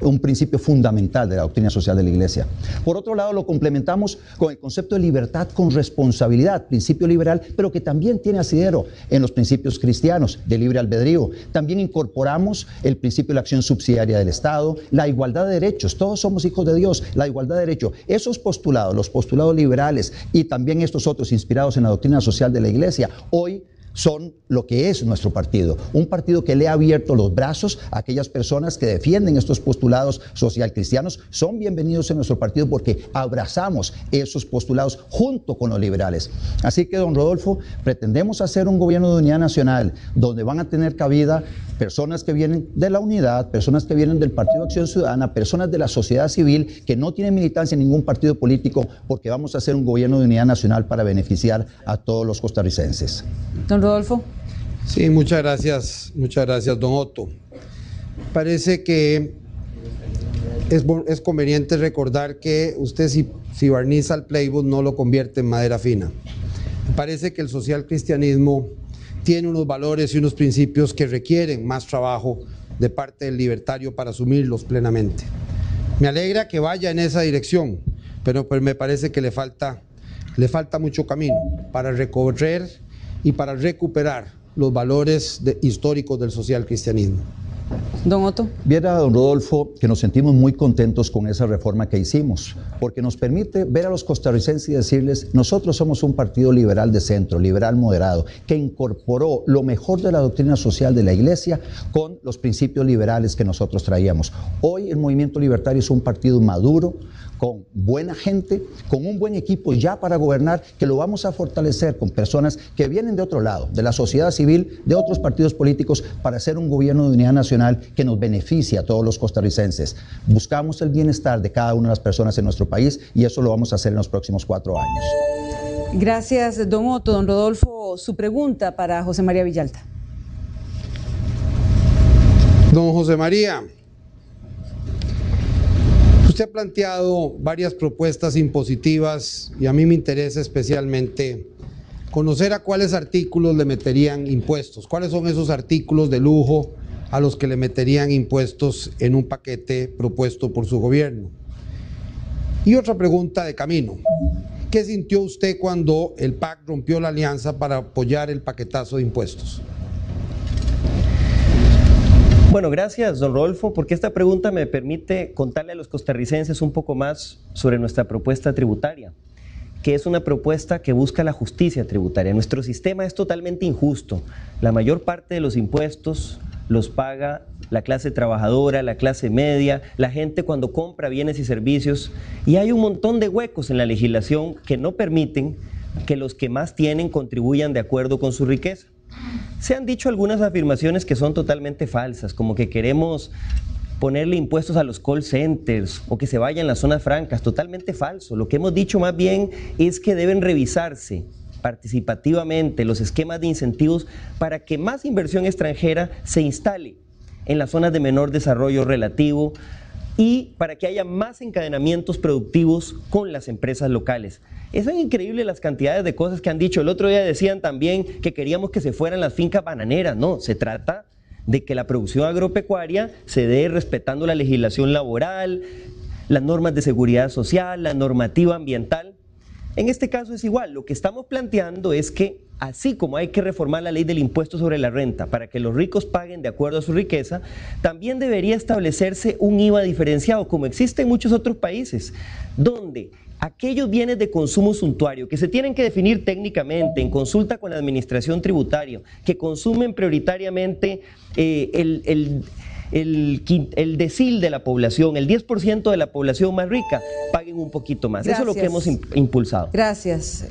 un principio fundamental de la doctrina social de la Iglesia. Por otro lado, lo complementamos con el concepto de libertad con responsabilidad, principio liberal, pero que también tiene asidero en los principios cristianos de libre albedrío. También incorporamos el principio de la acción subsidiaria del Estado, la igualdad de derechos, todos somos hijos de Dios, la igualdad de derechos. Esos postulados, los postulados liberales y también estos otros inspirados en la doctrina social de la Iglesia, hoy son lo que es nuestro partido, un partido que le ha abierto los brazos a aquellas personas que defienden estos postulados social cristianos. Son bienvenidos en nuestro partido porque abrazamos esos postulados junto con los liberales. Así que, don Rodolfo, pretendemos hacer un gobierno de unidad nacional donde van a tener cabida personas que vienen de la unidad, personas que vienen del Partido de Acción Ciudadana, personas de la sociedad civil que no tienen militancia en ningún partido político, porque vamos a hacer un gobierno de unidad nacional para beneficiar a todos los costarricenses. Don Rodolfo. Sí, muchas gracias, don Otto. Parece que es conveniente recordar que usted si barniza el playbook no lo convierte en madera fina. Me parece que el socialcristianismo tiene unos valores y unos principios que requieren más trabajo de parte del libertario para asumirlos plenamente. Me alegra que vaya en esa dirección, pero pues me parece que le falta mucho camino para recorrer y para recuperar los valores históricos del socialcristianismo. Don Otto. Viera, don Rodolfo, que nos sentimos muy contentos con esa reforma que hicimos, porque nos permite ver a los costarricenses y decirles, nosotros somos un partido liberal de centro, liberal moderado, que incorporó lo mejor de la doctrina social de la Iglesia con los principios liberales que nosotros traíamos. Hoy el Movimiento Libertario es un partido maduro, con buena gente, con un buen equipo ya para gobernar, que lo vamos a fortalecer con personas que vienen de otro lado, de la sociedad civil, de otros partidos políticos, para hacer un gobierno de unidad nacional que nos beneficie a todos los costarricenses. Buscamos el bienestar de cada una de las personas en nuestro país y eso lo vamos a hacer en los próximos 4 años. Gracias, don Otto. Don Rodolfo, su pregunta para José María Villalta. Don José María, usted ha planteado varias propuestas impositivas y a mí me interesa especialmente conocer a cuáles artículos le meterían impuestos, cuáles son esos artículos de lujo a los que le meterían impuestos en un paquete propuesto por su gobierno. Y otra pregunta de camino, ¿qué sintió usted cuando el PAC rompió la alianza para apoyar el paquetazo de impuestos? Bueno, gracias, don Rodolfo, porque esta pregunta me permite contarle a los costarricenses un poco más sobre nuestra propuesta tributaria, que es una propuesta que busca la justicia tributaria. Nuestro sistema es totalmente injusto. La mayor parte de los impuestos los paga la clase trabajadora, la clase media, la gente cuando compra bienes y servicios, y hay un montón de huecos en la legislación que no permiten que los que más tienen contribuyan de acuerdo con su riqueza. Se han dicho algunas afirmaciones que son totalmente falsas, como que queremos ponerle impuestos a los call centers o que se vayan las zonas francas, totalmente falso. Lo que hemos dicho más bien es que deben revisarse participativamente los esquemas de incentivos para que más inversión extranjera se instale en las zonas de menor desarrollo relativo y para que haya más encadenamientos productivos con las empresas locales. Es increíble las cantidades de cosas que han dicho. El otro día decían también que queríamos que se fueran las fincas bananeras. No, se trata de que la producción agropecuaria se dé respetando la legislación laboral, las normas de seguridad social, la normativa ambiental. En este caso es igual, lo que estamos planteando es que así como hay que reformar la ley del impuesto sobre la renta para que los ricos paguen de acuerdo a su riqueza, también debería establecerse un IVA diferenciado, como existe en muchos otros países, donde aquellos bienes de consumo suntuario que se tienen que definir técnicamente en consulta con la administración tributaria, que consumen prioritariamente el decil de la población, el 10% de la población más rica, paguen un poquito más. Gracias. Eso es lo que hemos impulsado. Gracias,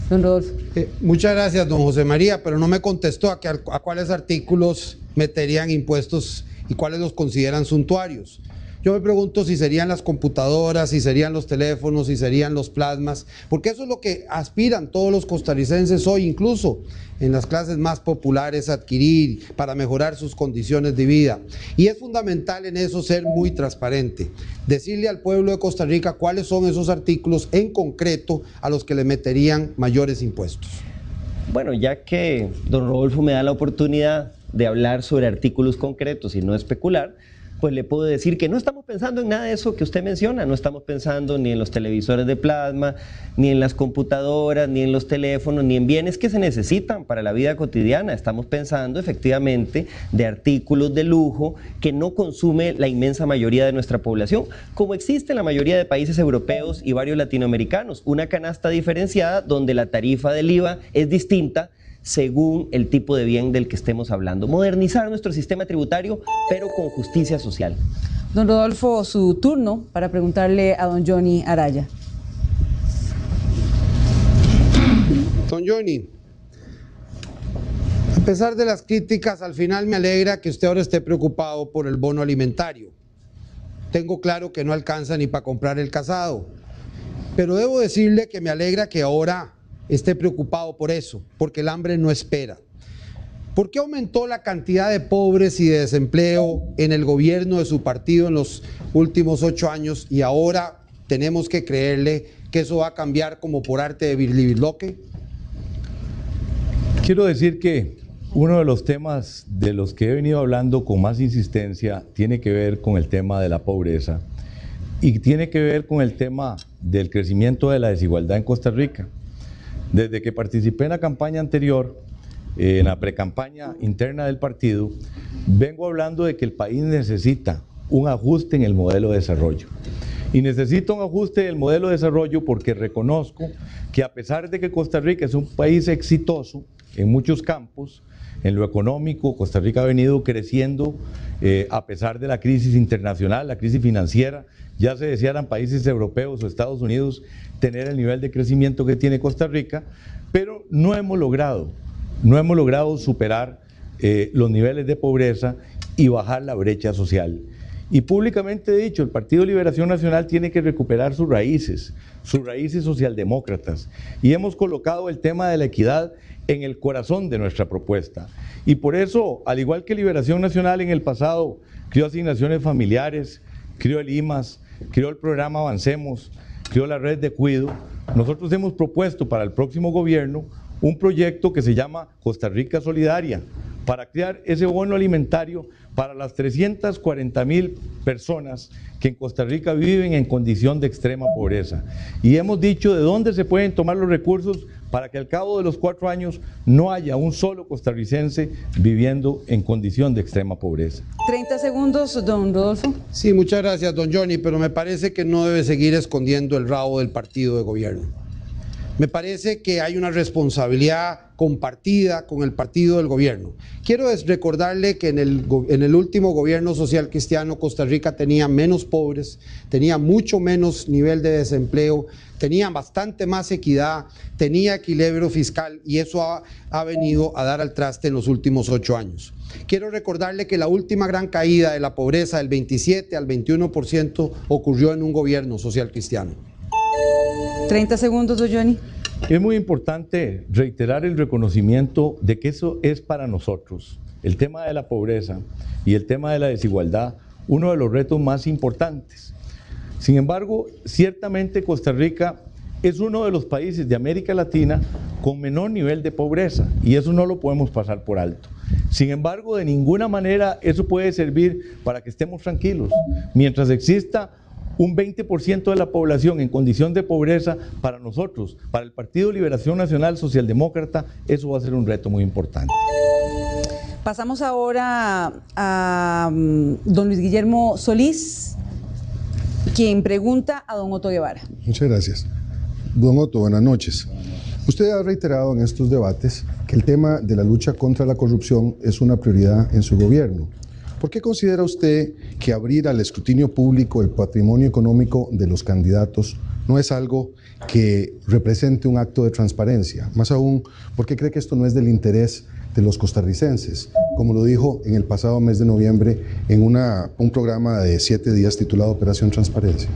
don Rodolfo. Muchas gracias, don José María, pero no me contestó a cuáles artículos meterían impuestos y cuáles los consideran suntuarios. Yo me pregunto si serían las computadoras, si serían los teléfonos, si serían los plasmas, porque eso es lo que aspiran todos los costarricenses hoy, incluso en las clases más populares, a adquirir para mejorar sus condiciones de vida. Y es fundamental en eso ser muy transparente, decirle al pueblo de Costa Rica cuáles son esos artículos en concreto a los que le meterían mayores impuestos. Bueno, ya que don Rodolfo me da la oportunidad de hablar sobre artículos concretos y no especular, pues le puedo decir que no estamos pensando en nada de eso que usted menciona, no estamos pensando ni en los televisores de plasma, ni en las computadoras, ni en los teléfonos, ni en bienes que se necesitan para la vida cotidiana. Estamos pensando efectivamente de artículos de lujo que no consume la inmensa mayoría de nuestra población, como existe en la mayoría de países europeos y varios latinoamericanos, una canasta diferenciada donde la tarifa del IVA es distinta según el tipo de bien del que estemos hablando. Modernizar nuestro sistema tributario, pero con justicia social. Don Rodolfo, su turno para preguntarle a don Johnny Araya. Don Johnny, a pesar de las críticas, al final me alegra que usted ahora esté preocupado por el bono alimentario. Tengo claro que no alcanza ni para comprar el casado, pero debo decirle que me alegra que ahora esté preocupado por eso, porque el hambre no espera. ¿Por qué aumentó la cantidad de pobres y de desempleo en el gobierno de su partido en los últimos 8 años y ahora tenemos que creerle que eso va a cambiar como por arte de birlibirloque? Quiero decir que uno de los temas de los que he venido hablando con más insistencia tiene que ver con el tema de la pobreza y tiene que ver con el tema del crecimiento de la desigualdad en Costa Rica. Desde que participé en la campaña anterior, en la precampaña interna del partido, vengo hablando de que el país necesita un ajuste en el modelo de desarrollo. Y necesita un ajuste del modelo de desarrollo porque reconozco que a pesar de que Costa Rica es un país exitoso en muchos campos, en lo económico, Costa Rica ha venido creciendo a pesar de la crisis internacional, la crisis financiera. Ya se desearan países europeos o Estados Unidos tener el nivel de crecimiento que tiene Costa Rica, pero no hemos logrado superar los niveles de pobreza y bajar la brecha social. Y públicamente he dicho, el Partido Liberación Nacional tiene que recuperar sus raíces socialdemócratas. Y hemos colocado el tema de la equidad en el corazón de nuestra propuesta. Y por eso, al igual que Liberación Nacional en el pasado, creó asignaciones familiares, creó el IMAS, creó el programa Avancemos, creó la red de cuido. Nosotros hemos propuesto para el próximo gobierno un proyecto que se llama Costa Rica Solidaria, para crear ese bono alimentario para las 340,000 personas que en Costa Rica viven en condición de extrema pobreza. Y hemos dicho de dónde se pueden tomar los recursos para que al cabo de los 4 años no haya un solo costarricense viviendo en condición de extrema pobreza. 30 segundos, don Rodolfo. Sí, muchas gracias, don Johnny, pero me parece que no debe seguir escondiendo el rabo del partido de gobierno. Me parece que hay una responsabilidad compartida con el partido del gobierno. Quiero recordarle que en el último gobierno social cristiano Costa Rica tenía menos pobres, tenía mucho menos nivel de desempleo, tenía bastante más equidad, tenía equilibrio fiscal y eso ha venido a dar al traste en los últimos 8 años. Quiero recordarle que la última gran caída de la pobreza del 27 al 21% ocurrió en un gobierno social cristiano. 30 segundos, don Johnny. Es muy importante reiterar el reconocimiento de que eso es para nosotros, el tema de la pobreza y el tema de la desigualdad, uno de los retos más importantes. Sin embargo, ciertamente Costa Rica es uno de los países de América Latina con menor nivel de pobreza y eso no lo podemos pasar por alto. Sin embargo, de ninguna manera eso puede servir para que estemos tranquilos. Mientras exista un 20% de la población en condición de pobreza, para nosotros, para el Partido Liberación Nacional Socialdemócrata, eso va a ser un reto muy importante. Pasamos ahora a don Luis Guillermo Solís, quien pregunta a don Otto Guevara. Muchas gracias. Don Otto, buenas noches. Usted ha reiterado en estos debates que el tema de la lucha contra la corrupción es una prioridad en su gobierno. ¿Por qué considera usted que abrir al escrutinio público el patrimonio económico de los candidatos no es algo que represente un acto de transparencia? Más aún, ¿por qué cree que esto no es del interés de los costarricenses? Como lo dijo en el pasado mes de noviembre en un programa de 7 días titulado Operación Transparencia.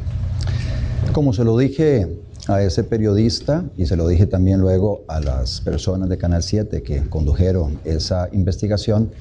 Como se lo dije a ese periodista y se lo dije también luego a las personas de Canal 7 que condujeron esa investigación,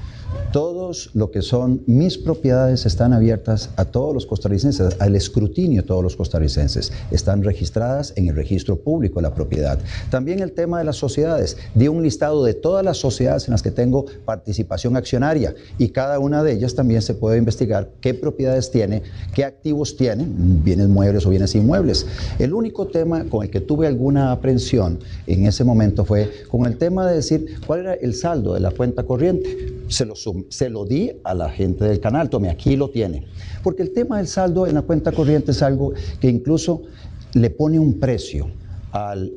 todos lo que son mis propiedades están abiertas a todos los costarricenses, al escrutinio de todos los costarricenses. Están registradas en el registro público de la propiedad. También el tema de las sociedades. Di un listado de todas las sociedades en las que tengo participación accionaria y cada una de ellas también se puede investigar qué propiedades tiene, qué activos tiene, bienes muebles o bienes inmuebles. El único tema con el que tuve alguna aprehensión en ese momento fue con el tema de decir cuál era el saldo de la cuenta corriente. Se lo di a la gente del canal, tome, aquí lo tiene. Porque el tema del saldo en la cuenta corriente es algo que incluso le pone un precio al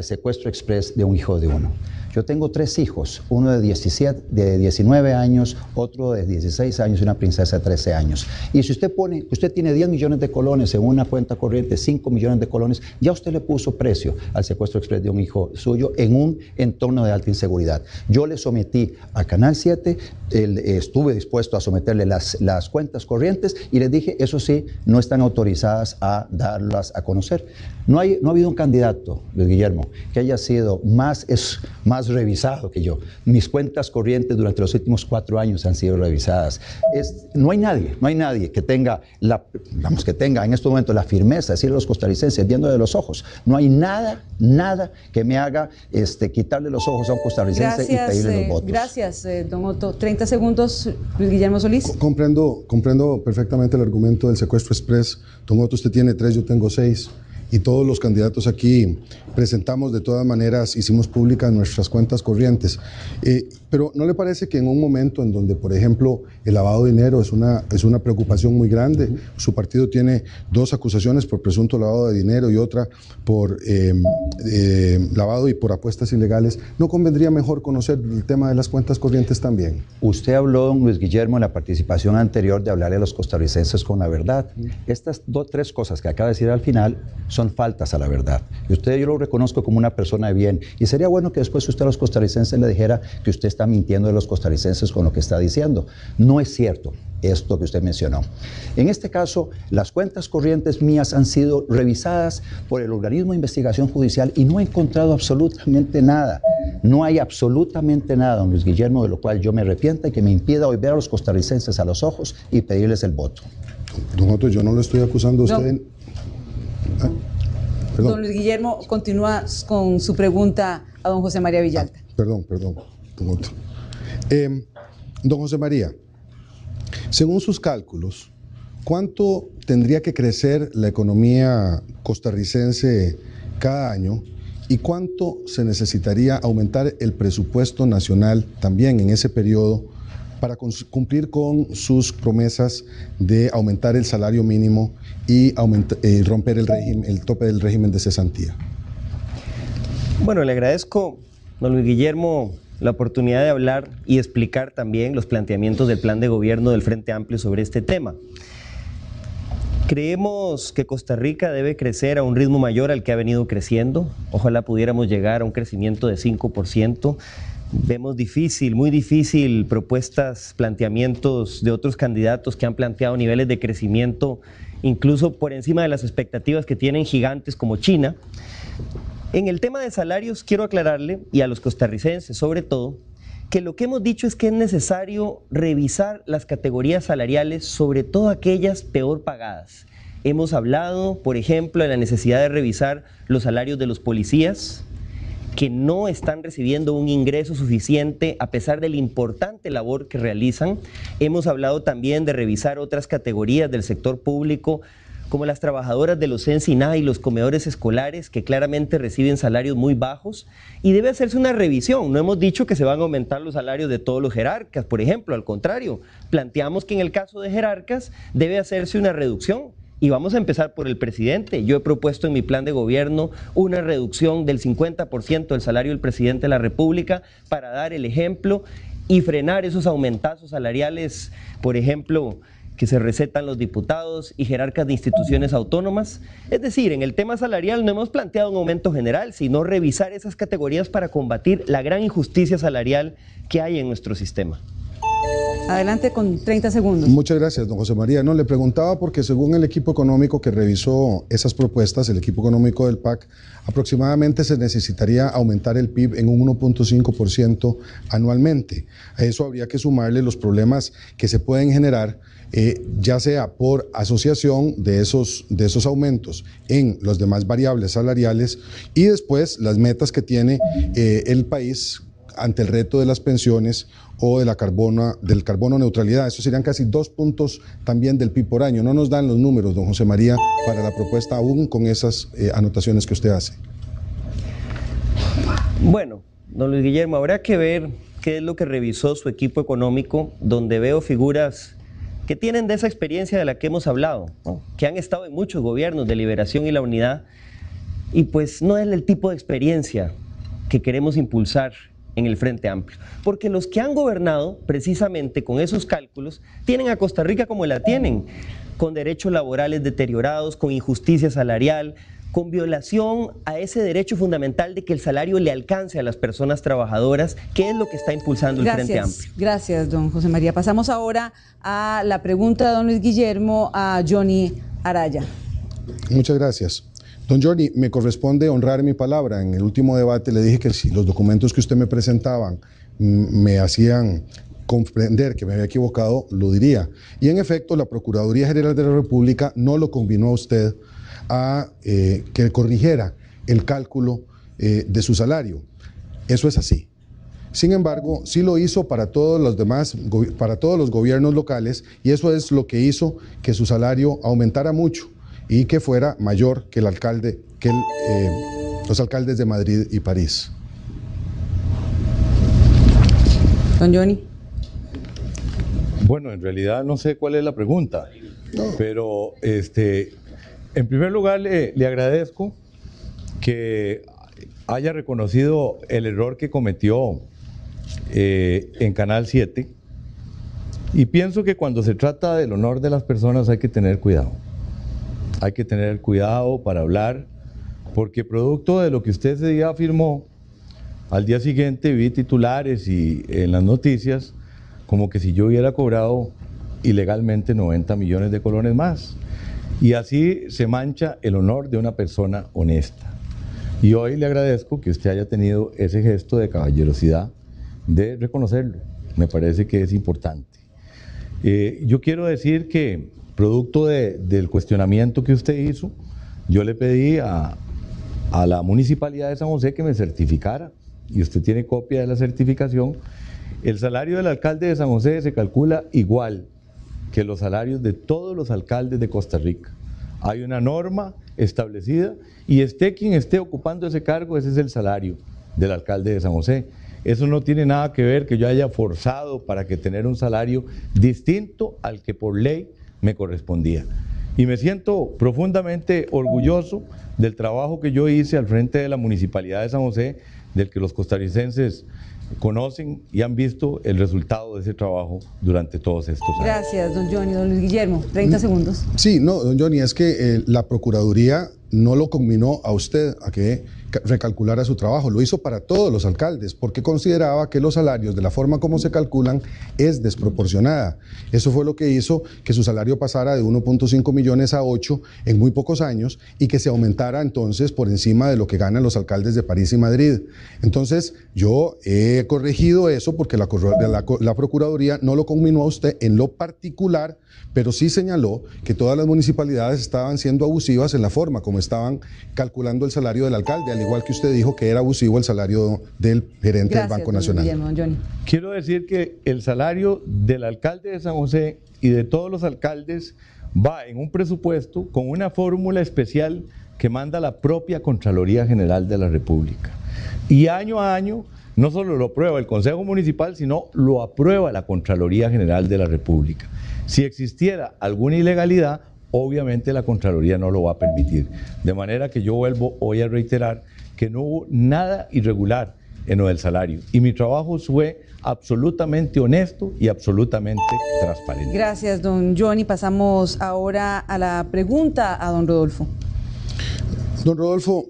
secuestro express de un hijo de uno. Yo tengo 3 hijos, uno de 19 años, otro de 16 años y una princesa de 13 años. Y si usted pone, usted tiene 10 millones de colones en una cuenta corriente, 5 millones de colones, ya usted le puso precio al secuestro express de un hijo suyo en un entorno de alta inseguridad. Yo le sometí a Canal 7, estuve dispuesto a someterle las cuentas corrientes y les dije, eso sí, no están autorizadas a darlas a conocer. No ha habido un candidato, Luis Guillermo, que haya sido más más revisado que yo. Mis cuentas corrientes durante los últimos 4 años han sido revisadas. No hay nadie que tenga, que tenga en este momento la firmeza de decirle a los costarricenses, viendo de los ojos. No hay nada que me haga quitarle los ojos a un costarricense y pedirle los votos. Gracias, don Otto. 30 segundos, Luis Guillermo Solís. Comprendo perfectamente el argumento del secuestro express. Don Otto, usted tiene 3, yo tengo 6. Y todos los candidatos aquí presentamos de todas maneras, hicimos públicas nuestras cuentas corrientes. Pero ¿no le parece que en un momento en donde, por ejemplo, el lavado de dinero es una preocupación muy grande? Su partido tiene 2 acusaciones por presunto lavado de dinero y otra por lavado y por apuestas ilegales. ¿No convendría mejor conocer el tema de las cuentas corrientes también? Usted habló, don Luis Guillermo, en la participación anterior de hablarle a los costarricenses con la verdad. Estas 3 cosas que acaba de decir al final son faltas a la verdad. Y yo lo reconozco como una persona de bien. Y sería bueno que después usted a los costarricenses le dijera que usted está mintiendo de los costarricenses con lo que está diciendo. No es cierto esto que usted mencionó. En este caso, las cuentas corrientes mías han sido revisadas por el organismo de investigación judicial y no he encontrado absolutamente nada. No hay absolutamente nada, don Luis Guillermo, de lo cual yo me arrepienta y que me impida hoy ver a los costarricenses a los ojos y pedirles el voto. Don Otto, yo no le estoy acusando a usted. Don Luis Guillermo continúa con su pregunta a don José María Villalta. Perdón, don Otto. Don José María, según sus cálculos, ¿cuánto tendría que crecer la economía costarricense cada año y cuánto se necesitaría aumentar el presupuesto nacional también en ese periodo para cumplir con sus promesas de aumentar el salario mínimo y romper el tope del régimen de cesantía? Bueno, le agradezco, don Luis Guillermo, la oportunidad de hablar y explicar también los planteamientos del plan de gobierno del Frente Amplio sobre este tema. Creemos que Costa Rica debe crecer a un ritmo mayor al que ha venido creciendo. Ojalá pudiéramos llegar a un crecimiento de 5%. Vemos muy difícil propuestas, planteamientos de otros candidatos que han planteado niveles de crecimiento incluso por encima de las expectativas que tienen gigantes como China. En el tema de salarios quiero aclararle, y a los costarricenses sobre todo, que lo que hemos dicho es que es necesario revisar las categorías salariales, sobre todo aquellas peor pagadas. Hemos hablado, por ejemplo, de la necesidad de revisar los salarios de los policías, que no están recibiendo un ingreso suficiente a pesar de la importante labor que realizan. Hemos hablado también de revisar otras categorías del sector público, como las trabajadoras de los CENSINA y los comedores escolares, que claramente reciben salarios muy bajos, y debe hacerse una revisión. No hemos dicho que se van a aumentar los salarios de todos los jerarcas, por ejemplo, al contrario, planteamos que en el caso de jerarcas debe hacerse una reducción. Y vamos a empezar por el presidente. Yo he propuesto en mi plan de gobierno una reducción del 50% del salario del presidente de la República para dar el ejemplo y frenar esos aumentazos salariales, por ejemplo, que se recetan los diputados y jerarcas de instituciones autónomas. Es decir, en el tema salarial no hemos planteado un aumento general, sino revisar esas categorías para combatir la gran injusticia salarial que hay en nuestro sistema. Adelante con 30 segundos. Muchas gracias, don José María. No, le preguntaba porque según el equipo económico que revisó esas propuestas, el equipo económico del PAC, aproximadamente se necesitaría aumentar el PIB en un 1.5% anualmente. A eso habría que sumarle los problemas que se pueden generar, ya sea por asociación de esos aumentos en los demás variables salariales y después las metas que tiene el país ante el reto de las pensiones o del carbono neutralidad. Eso serían casi 2 puntos también del PIB por año. No nos dan los números, don José María, para la propuesta aún con esas anotaciones que usted hace. Bueno, don Luis Guillermo, habrá que ver qué es lo que revisó su equipo económico, donde veo figuras que tienen de esa experiencia de la que hemos hablado, ¿no? Que han estado en muchos gobiernos de Liberación y la Unidad, y pues no es el tipo de experiencia que queremos impulsar en el Frente Amplio, porque los que han gobernado precisamente con esos cálculos tienen a Costa Rica como la tienen, con derechos laborales deteriorados, con injusticia salarial, con violación a ese derecho fundamental de que el salario le alcance a las personas trabajadoras, que es lo que está impulsando el Frente Amplio. Gracias, don José María. Pasamos ahora a la pregunta de don Luis Guillermo a Johnny Araya. Muchas gracias. Don Johnny, me corresponde honrar mi palabra. En el último debate le dije que si los documentos que usted me presentaban me hacían comprender que me había equivocado, lo diría. Y en efecto, la Procuraduría General de la República no lo convinó a usted a que corrigiera el cálculo de su salario. Eso es así. Sin embargo, sí lo hizo para todos los demás, para todos los gobiernos locales, y eso es lo que hizo que su salario aumentara mucho y que fuera mayor que los alcaldes de Madrid y París. Don Johnny. Bueno, en realidad no sé cuál es la pregunta, pero en primer lugar le agradezco que haya reconocido el error que cometió en Canal 7, y pienso que cuando se trata del honor de las personas hay que tener cuidado. Hay que tener cuidado para hablar, porque producto de lo que usted ese día afirmó, al día siguiente vi titulares y en las noticias como que si yo hubiera cobrado ilegalmente 90 millones de colones más. Y así se mancha el honor de una persona honesta. Y hoy le agradezco que usted haya tenido ese gesto de caballerosidad de reconocerlo. Me parece que es importante. Yo quiero decir que producto del cuestionamiento que usted hizo, yo le pedí a la Municipalidad de San José que me certificara, y usted tiene copia de la certificación. El salario del alcalde de San José se calcula igual que los salarios de todos los alcaldes de Costa Rica. Hay una norma establecida y esté quien esté ocupando ese cargo, ese es el salario del alcalde de San José. Eso no tiene nada que ver que yo haya forzado para que tener un salario distinto al que por ley me correspondía. Y me siento profundamente orgulloso del trabajo que yo hice al frente de la Municipalidad de San José, del que los costarricenses conocen y han visto el resultado de ese trabajo durante todos estos años. Gracias, don Johnny. Don Luis Guillermo, 30 segundos. Sí, no, don Johnny, es que la Procuraduría no lo conminó a usted a que recalculara su trabajo, lo hizo para todos los alcaldes, porque consideraba que los salarios, de la forma como se calculan, es desproporcionada. Eso fue lo que hizo que su salario pasara de 1.5 millones a 8 en muy pocos años y que se aumentara entonces por encima de lo que ganan los alcaldes de París y Madrid. Entonces, yo he corregido eso porque la Procuraduría no lo conminó a usted en lo particular, pero sí señaló que todas las municipalidades estaban siendo abusivas en la forma como estaban calculando el salario del alcalde, al igual que usted dijo que era abusivo el salario del gerente del Banco Nacional. Guillermo, don Johnny. Quiero decir que el salario del alcalde de San José y de todos los alcaldes va en un presupuesto con una fórmula especial que manda la propia Contraloría General de la República. Y año a año no solo lo aprueba el Consejo Municipal, sino lo aprueba la Contraloría General de la República. Si existiera alguna ilegalidad, obviamente la Contraloría no lo va a permitir. De manera que yo vuelvo hoy a reiterar que no hubo nada irregular en lo del salario. Y mi trabajo fue absolutamente honesto y absolutamente transparente. Gracias, don Johnny. Pasamos ahora a la pregunta a don Rodolfo. Don Rodolfo,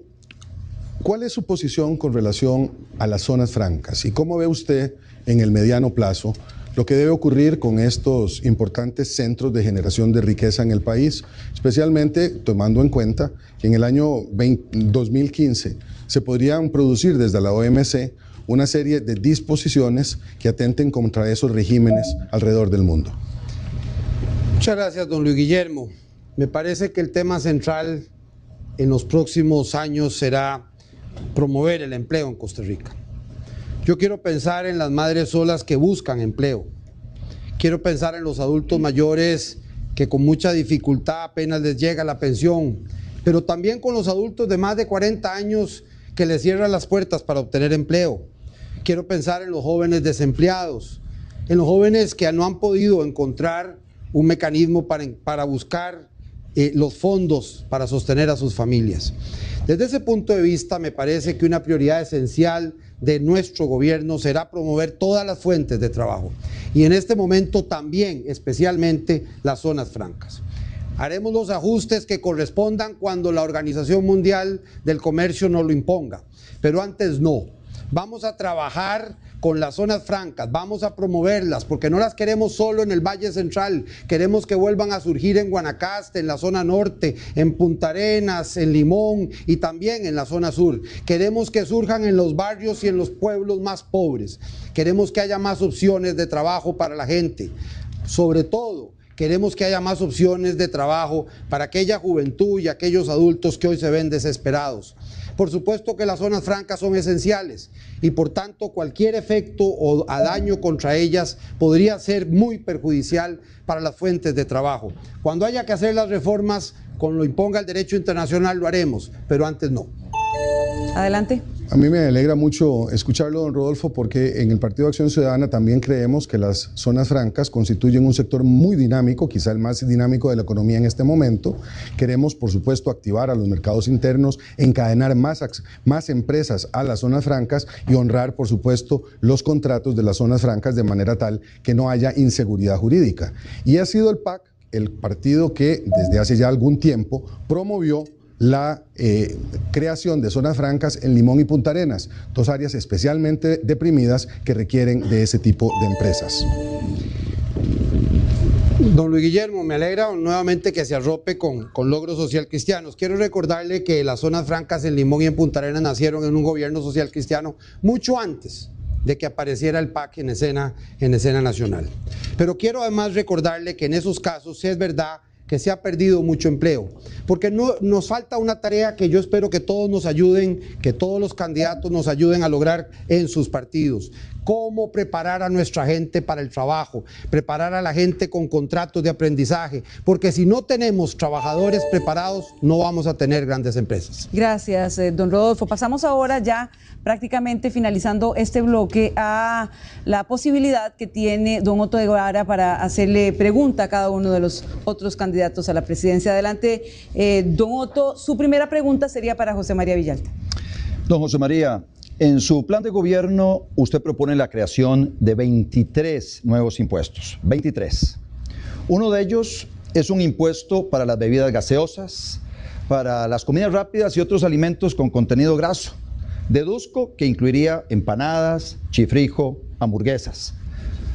¿cuál es su posición con relación a las zonas francas? ¿Y cómo ve usted en el mediano plazo lo que debe ocurrir con estos importantes centros de generación de riqueza en el país, especialmente tomando en cuenta que en el año 2015 se podrían producir desde la OMC una serie de disposiciones que atenten contra esos regímenes alrededor del mundo? Muchas gracias, don Luis Guillermo. Me parece que el tema central en los próximos años será promover el empleo en Costa Rica. Yo quiero pensar en las madres solas que buscan empleo. Quiero pensar en los adultos mayores que con mucha dificultad apenas les llega la pensión, pero también con los adultos de más de 40 años que les cierran las puertas para obtener empleo. Quiero pensar en los jóvenes desempleados, en los jóvenes que no han podido encontrar un mecanismo para buscar los fondos para sostener a sus familias. Desde ese punto de vista, me parece que una prioridad esencial de nuestro gobierno será promover todas las fuentes de trabajo y en este momento también, especialmente, las zonas francas. Haremos los ajustes que correspondan cuando la Organización Mundial del Comercio nos lo imponga, pero antes no. Vamos a trabajar con las zonas francas, vamos a promoverlas porque no las queremos solo en el Valle Central, queremos que vuelvan a surgir en Guanacaste, en la zona norte, en Punta Arenas, en Limón y también en la zona sur. Queremos que surjan en los barrios y en los pueblos más pobres. Queremos que haya más opciones de trabajo para la gente. Sobre todo, queremos que haya más opciones de trabajo para aquella juventud y aquellos adultos que hoy se ven desesperados. Por supuesto que las zonas francas son esenciales y por tanto cualquier efecto o daño contra ellas podría ser muy perjudicial para las fuentes de trabajo. Cuando haya que hacer las reformas, con lo imponga el derecho internacional, lo haremos, pero antes no. Adelante. A mí me alegra mucho escucharlo, don Rodolfo, porque en el Partido de Acción Ciudadana también creemos que las zonas francas constituyen un sector muy dinámico, quizá el más dinámico de la economía en este momento. Queremos, por supuesto, activar a los mercados internos, encadenar más empresas a las zonas francas y honrar, por supuesto, los contratos de las zonas francas de manera tal que no haya inseguridad jurídica. Y ha sido el PAC, el partido que desde hace ya algún tiempo promovió la creación de zonas francas en Limón y Punta Arenas, dos áreas especialmente deprimidas que requieren de ese tipo de empresas. Don Luis Guillermo, me alegra nuevamente que se arrope con logros social cristianos. Quiero recordarle que las zonas francas en Limón y en Punta Arenas nacieron en un gobierno social cristiano mucho antes de que apareciera el PAC en escena nacional. Pero quiero además recordarle que en esos casos sí es verdad que se ha perdido mucho empleo, porque nos falta una tarea que yo espero que todos nos ayuden, que todos los candidatos nos ayuden a lograr en sus partidos. Cómo preparar a nuestra gente para el trabajo, preparar a la gente con contratos de aprendizaje, porque si no tenemos trabajadores preparados, no vamos a tener grandes empresas. Gracias, don Rodolfo. Pasamos ahora ya prácticamente finalizando este bloque a la posibilidad que tiene don Otto de Guevara para hacerle pregunta a cada uno de los otros candidatos a la presidencia. Adelante, don Otto, su primera pregunta sería para José María Villalta. Don José María, en su plan de gobierno usted propone la creación de 23 nuevos impuestos, 23. Uno de ellos es un impuesto para las bebidas gaseosas, para las comidas rápidas y otros alimentos con contenido graso. Deduzco que incluiría empanadas, chifrijo, hamburguesas.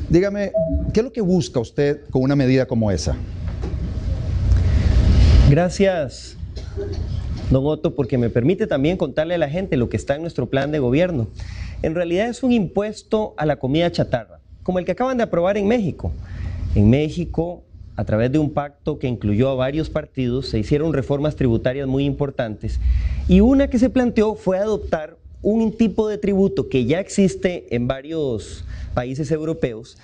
Dígame, ¿qué es lo que busca usted con una medida como esa? Gracias, don Otto, porque me permite también contarle a la gente lo que está en nuestro plan de gobierno. En realidad es un impuesto a la comida chatarra, como el que acaban de aprobar en México. En México, a través de un pacto que incluyó a varios partidos, se hicieron reformas tributarias muy importantes y una que se planteó fue adoptar un tipo de tributo que ya existe en varios países europeos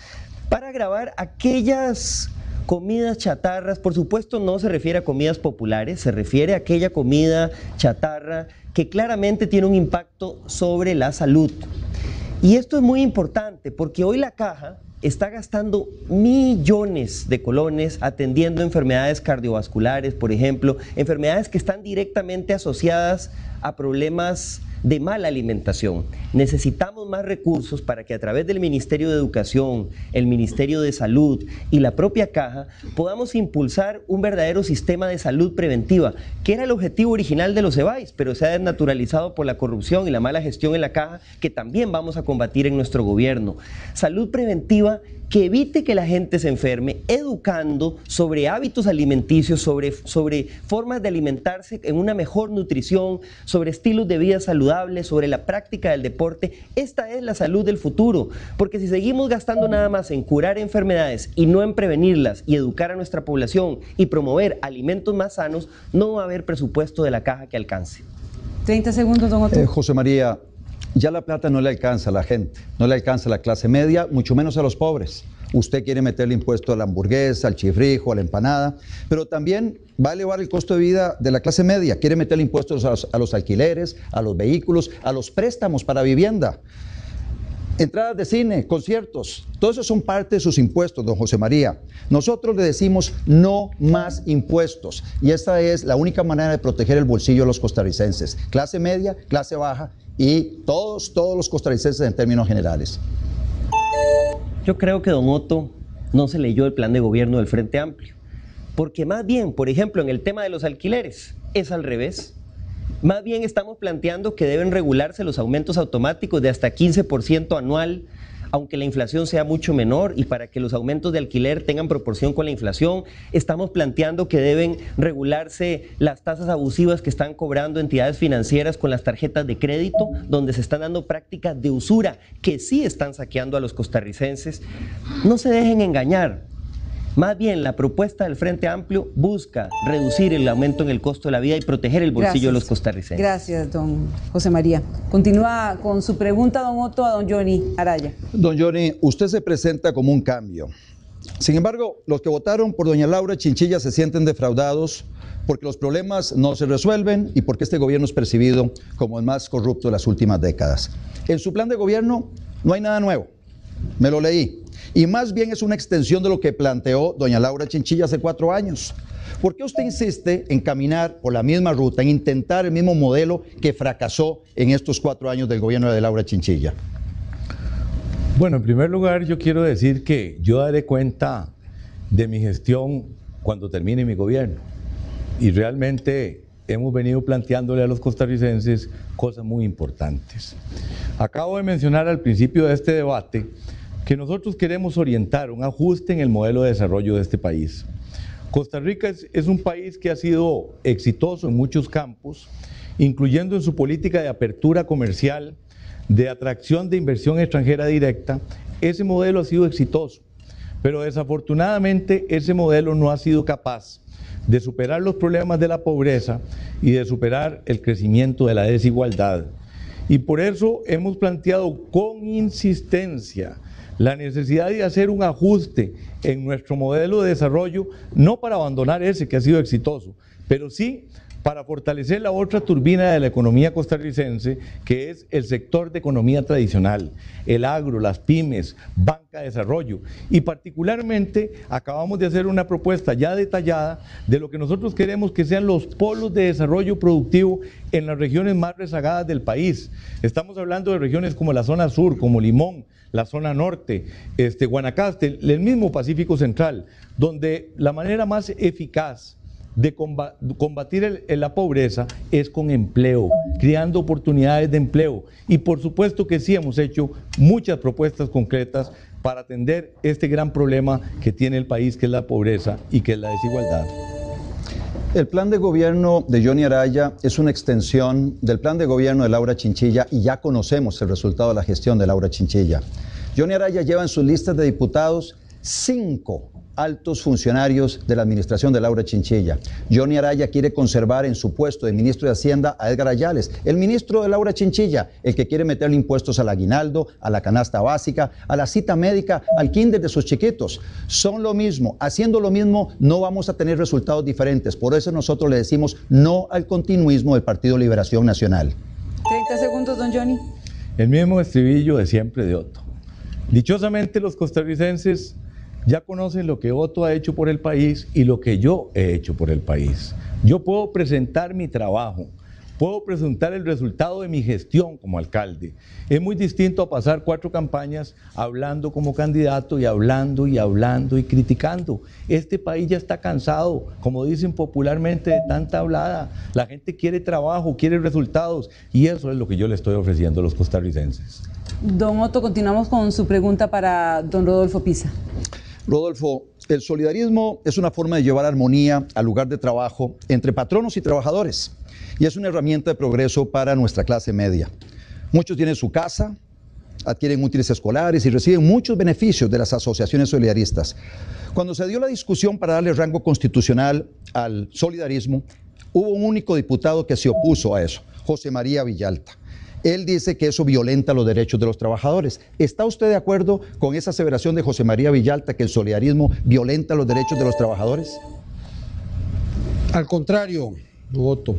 para gravar aquellas comidas chatarras. Por supuesto no se refiere a comidas populares, se refiere a aquella comida chatarra que claramente tiene un impacto sobre la salud. Y esto es muy importante porque hoy la caja está gastando millones de colones atendiendo enfermedades cardiovasculares, por ejemplo, enfermedades que están directamente asociadas a problemas de mala alimentación. Necesitamos más recursos para que a través del Ministerio de Educación, el Ministerio de Salud y la propia Caja podamos impulsar un verdadero sistema de salud preventiva, que era el objetivo original de los EBAIS, pero se ha desnaturalizado por la corrupción y la mala gestión en la Caja, que también vamos a combatir en nuestro gobierno. Salud preventiva que evite que la gente se enferme, educando sobre hábitos alimenticios, sobre formas de alimentarse en una mejor nutrición, sobre estilos de vida saludables, sobre la práctica del deporte. Esta es la salud del futuro, porque si seguimos gastando nada más en curar enfermedades y no en prevenirlas y educar a nuestra población y promover alimentos más sanos, no va a haber presupuesto de la Caja que alcance. 30 segundos, don Otto. José María, ya la plata no le alcanza a la gente, no le alcanza a la clase media, mucho menos a los pobres. Usted quiere meterle impuesto a la hamburguesa, al chifrijo, a la empanada, pero también va a elevar el costo de vida de la clase media. Quiere meterle impuestos a los alquileres, a los vehículos, a los préstamos para vivienda. Entradas de cine, conciertos, todo eso son parte de sus impuestos, don José María. Nosotros le decimos no más impuestos y esta es la única manera de proteger el bolsillo de los costarricenses, clase media, clase baja y todos los costarricenses en términos generales. Yo creo que don Otto no se leyó el plan de gobierno del Frente Amplio, porque más bien, por ejemplo, en el tema de los alquileres, es al revés. Más bien estamos planteando que deben regularse los aumentos automáticos de hasta 15% anual aunque la inflación sea mucho menor y para que los aumentos de alquiler tengan proporción con la inflación. Estamos planteando que deben regularse las tasas abusivas que están cobrando entidades financieras con las tarjetas de crédito, donde se están dando prácticas de usura que sí están saqueando a los costarricenses. No se dejen engañar. Más bien, la propuesta del Frente Amplio busca reducir el aumento en el costo de la vida y proteger el bolsillo de los costarricenses. Gracias, don José María. Continúa con su pregunta, don Otto, a don Johnny Araya. Don Johnny, usted se presenta como un cambio. Sin embargo, los que votaron por doña Laura Chinchilla se sienten defraudados porque los problemas no se resuelven y porque este gobierno es percibido como el más corrupto de las últimas décadas. En su plan de gobierno no hay nada nuevo. Me lo leí. Y más bien es una extensión de lo que planteó doña Laura Chinchilla hace 4 años. ¿Por qué usted insiste en caminar por la misma ruta, en intentar el mismo modelo que fracasó en estos 4 años del gobierno de Laura Chinchilla? Bueno, en primer lugar yo quiero decir que yo daré cuenta de mi gestión cuando termine mi gobierno. Y realmente hemos venido planteándole a los costarricenses cosas muy importantes. Acabo de mencionar al principio de este debate que nosotros queremos orientar un ajuste en el modelo de desarrollo de este país. Costa Rica es un país que ha sido exitoso en muchos campos, incluyendo en su política de apertura comercial, de atracción de inversión extranjera directa. Ese modelo ha sido exitoso, pero desafortunadamente ese modelo no ha sido capaz de superar los problemas de la pobreza y de superar el crecimiento de la desigualdad. Y por eso hemos planteado con insistencia la necesidad de hacer un ajuste en nuestro modelo de desarrollo, no para abandonar ese que ha sido exitoso, pero sí para fortalecer la otra turbina de la economía costarricense, que es el sector de economía tradicional, el agro, las pymes, banca de desarrollo. Y particularmente acabamos de hacer una propuesta ya detallada de lo que nosotros queremos que sean los polos de desarrollo productivo en las regiones más rezagadas del país. Estamos hablando de regiones como la zona sur, como Limón, la zona norte, Guanacaste, el mismo Pacífico Central, donde la manera más eficaz de combatir la pobreza es con empleo, creando oportunidades de empleo. Y por supuesto que sí hemos hecho muchas propuestas concretas para atender este gran problema que tiene el país, que es la pobreza y que es la desigualdad. El plan de gobierno de Johnny Araya es una extensión del plan de gobierno de Laura Chinchilla y ya conocemos el resultado de la gestión de Laura Chinchilla. Johnny Araya lleva en sus listas de diputados 5 altos funcionarios de la administración de Laura Chinchilla. Johnny Araya quiere conservar en su puesto de ministro de Hacienda a Edgar Ayales, el ministro de Laura Chinchilla, el que quiere meterle impuestos al aguinaldo, a la canasta básica, a la cita médica, al kinder de sus chiquitos. Son lo mismo. Haciendo lo mismo no vamos a tener resultados diferentes. Por eso nosotros le decimos no al continuismo del Partido Liberación Nacional. 30 segundos, don Johnny. El mismo estribillo de siempre de Otto. Dichosamente los costarricenses ya conocen lo que Otto ha hecho por el país y lo que yo he hecho por el país. Yo puedo presentar mi trabajo, puedo presentar el resultado de mi gestión como alcalde. Es muy distinto a pasar 4 campañas hablando como candidato y hablando y criticando. Este país ya está cansado, como dicen popularmente, de tanta hablada. La gente quiere trabajo, quiere resultados y eso es lo que yo le estoy ofreciendo a los costarricenses. Don Otto, continuamos con su pregunta para don Rodolfo Pisa. Rodolfo, el solidarismo es una forma de llevar armonía al lugar de trabajo entre patronos y trabajadores y es una herramienta de progreso para nuestra clase media. Muchos tienen su casa, adquieren útiles escolares y reciben muchos beneficios de las asociaciones solidaristas. Cuando se dio la discusión para darle rango constitucional al solidarismo, hubo un único diputado que se opuso a eso, José María Villalta. Él dice que eso violenta los derechos de los trabajadores. ¿Está usted de acuerdo con esa aseveración de José María Villalta, que el solidarismo violenta los derechos de los trabajadores? Al contrario, Otto.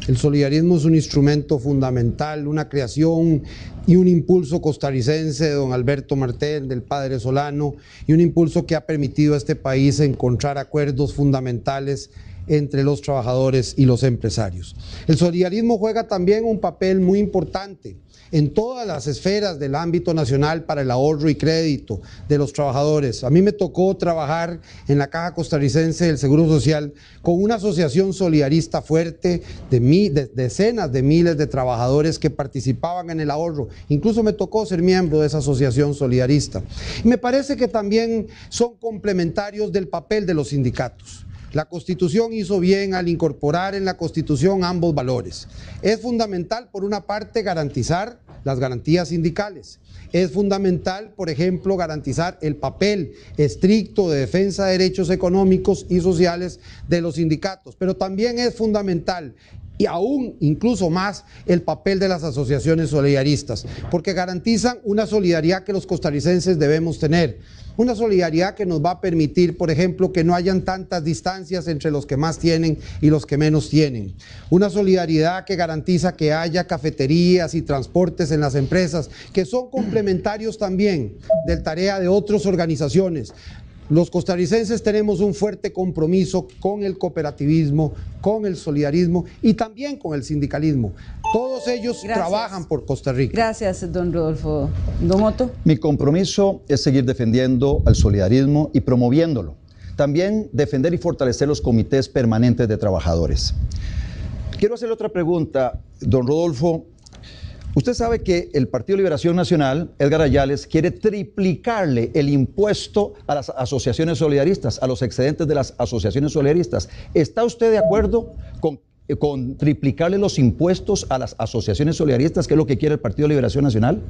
El solidarismo es un instrumento fundamental, una creación y un impulso costarricense de don Alberto Martel, del padre Solano, y un impulso que ha permitido a este país encontrar acuerdos fundamentales entre los trabajadores y los empresarios. El solidarismo juega también un papel muy importante en todas las esferas del ámbito nacional para el ahorro y crédito de los trabajadores. A mí me tocó trabajar en la Caja Costarricense del Seguro Social con una asociación solidarista fuerte de decenas de miles de trabajadores que participaban en el ahorro. Incluso me tocó ser miembro de esa asociación solidarista. Y me parece que también son complementarios del papel de los sindicatos. La Constitución hizo bien al incorporar en la Constitución ambos valores. Es fundamental, por una parte, garantizar las garantías sindicales. Es fundamental, por ejemplo, garantizar el papel estricto de defensa de derechos económicos y sociales de los sindicatos, pero también es fundamental y aún incluso más el papel de las asociaciones solidaristas, porque garantizan una solidaridad que los costarricenses debemos tener. Una solidaridad que nos va a permitir, por ejemplo, que no hayan tantas distancias entre los que más tienen y los que menos tienen. Una solidaridad que garantiza que haya cafeterías y transportes en las empresas, que son complementarios también de tarea de otras organizaciones. Los costarricenses tenemos un fuerte compromiso con el cooperativismo, con el solidarismo y también con el sindicalismo. Todos ellos trabajan por Costa Rica. Gracias, don Rodolfo. Don Otto. Mi compromiso es seguir defendiendo al solidarismo y promoviéndolo. También defender y fortalecer los comités permanentes de trabajadores. Quiero hacerle otra pregunta, don Rodolfo. Usted sabe que el Partido Liberación Nacional, Edgar Ayales, quiere triplicarle el impuesto a las asociaciones solidaristas, a los excedentes de las asociaciones solidaristas. ¿Está usted de acuerdo con triplicarle los impuestos a las asociaciones solidaristas, que es lo que quiere el Partido Liberación Nacional?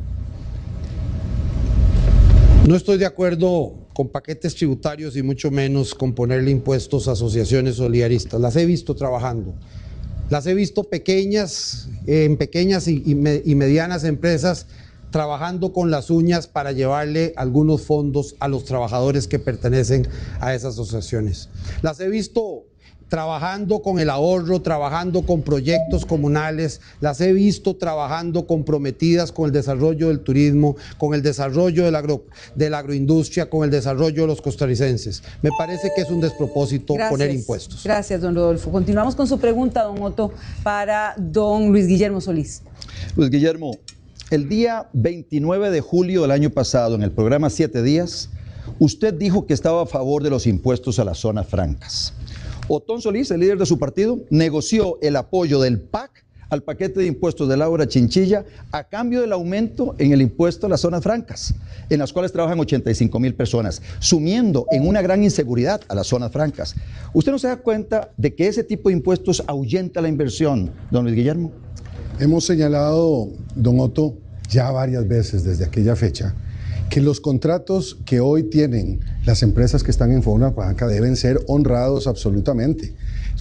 No estoy de acuerdo con paquetes tributarios y mucho menos con ponerle impuestos a asociaciones solidaristas. Las he visto trabajando. Las he visto en pequeñas y medianas empresas trabajando con las uñas para llevarle algunos fondos a los trabajadores que pertenecen a esas asociaciones. Las he visto trabajando con el ahorro, trabajando con proyectos comunales, las he visto trabajando comprometidas con el desarrollo del turismo, con el desarrollo de la agroindustria, con el desarrollo de los costarricenses. Me parece que es un despropósito poner impuestos. Gracias, don Rodolfo. Continuamos con su pregunta, don Otto, para don Luis Guillermo Solís. Luis Guillermo, el día 29 de julio del año pasado, en el programa 7 días, usted dijo que estaba a favor de los impuestos a las zonas francas. Otón Solís, el líder de su partido, negoció el apoyo del PAC al paquete de impuestos de Laura Chinchilla a cambio del aumento en el impuesto a las zonas francas, en las cuales trabajan 85,000 personas, sumiendo en una gran inseguridad a las zonas francas. ¿Usted no se da cuenta de que ese tipo de impuestos ahuyenta la inversión, don Luis Guillermo? Hemos señalado, don Otto, ya varias veces desde aquella fecha, que los contratos que hoy tienen las empresas que están en zona franca deben ser honrados absolutamente.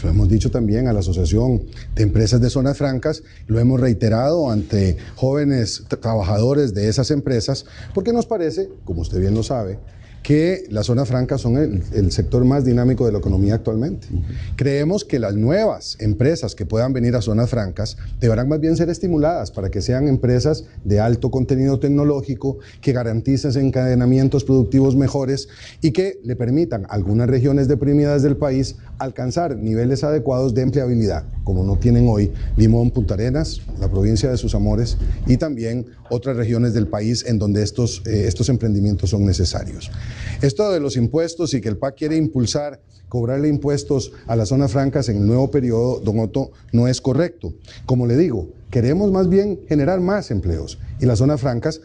Lo hemos dicho también a la Asociación de Empresas de Zonas Francas, lo hemos reiterado ante jóvenes trabajadores de esas empresas, porque nos parece, como usted bien lo sabe, que las zonas francas son el sector más dinámico de la economía actualmente. Creemos que las nuevas empresas que puedan venir a zonas francas deberán más bien ser estimuladas para que sean empresas de alto contenido tecnológico, que garanticen encadenamientos productivos mejores y que le permitan a algunas regiones deprimidas del país alcanzar niveles adecuados de empleabilidad, como no tienen hoy Limón, Punta Arenas, la provincia de Sus Amores y también otras regiones del país en donde estos emprendimientos son necesarios. Esto de los impuestos y que el PAC quiere impulsar, cobrarle impuestos a las zonas francas en el nuevo periodo, don Otto, no es correcto. Como le digo, queremos más bien generar más empleos y las zonas francas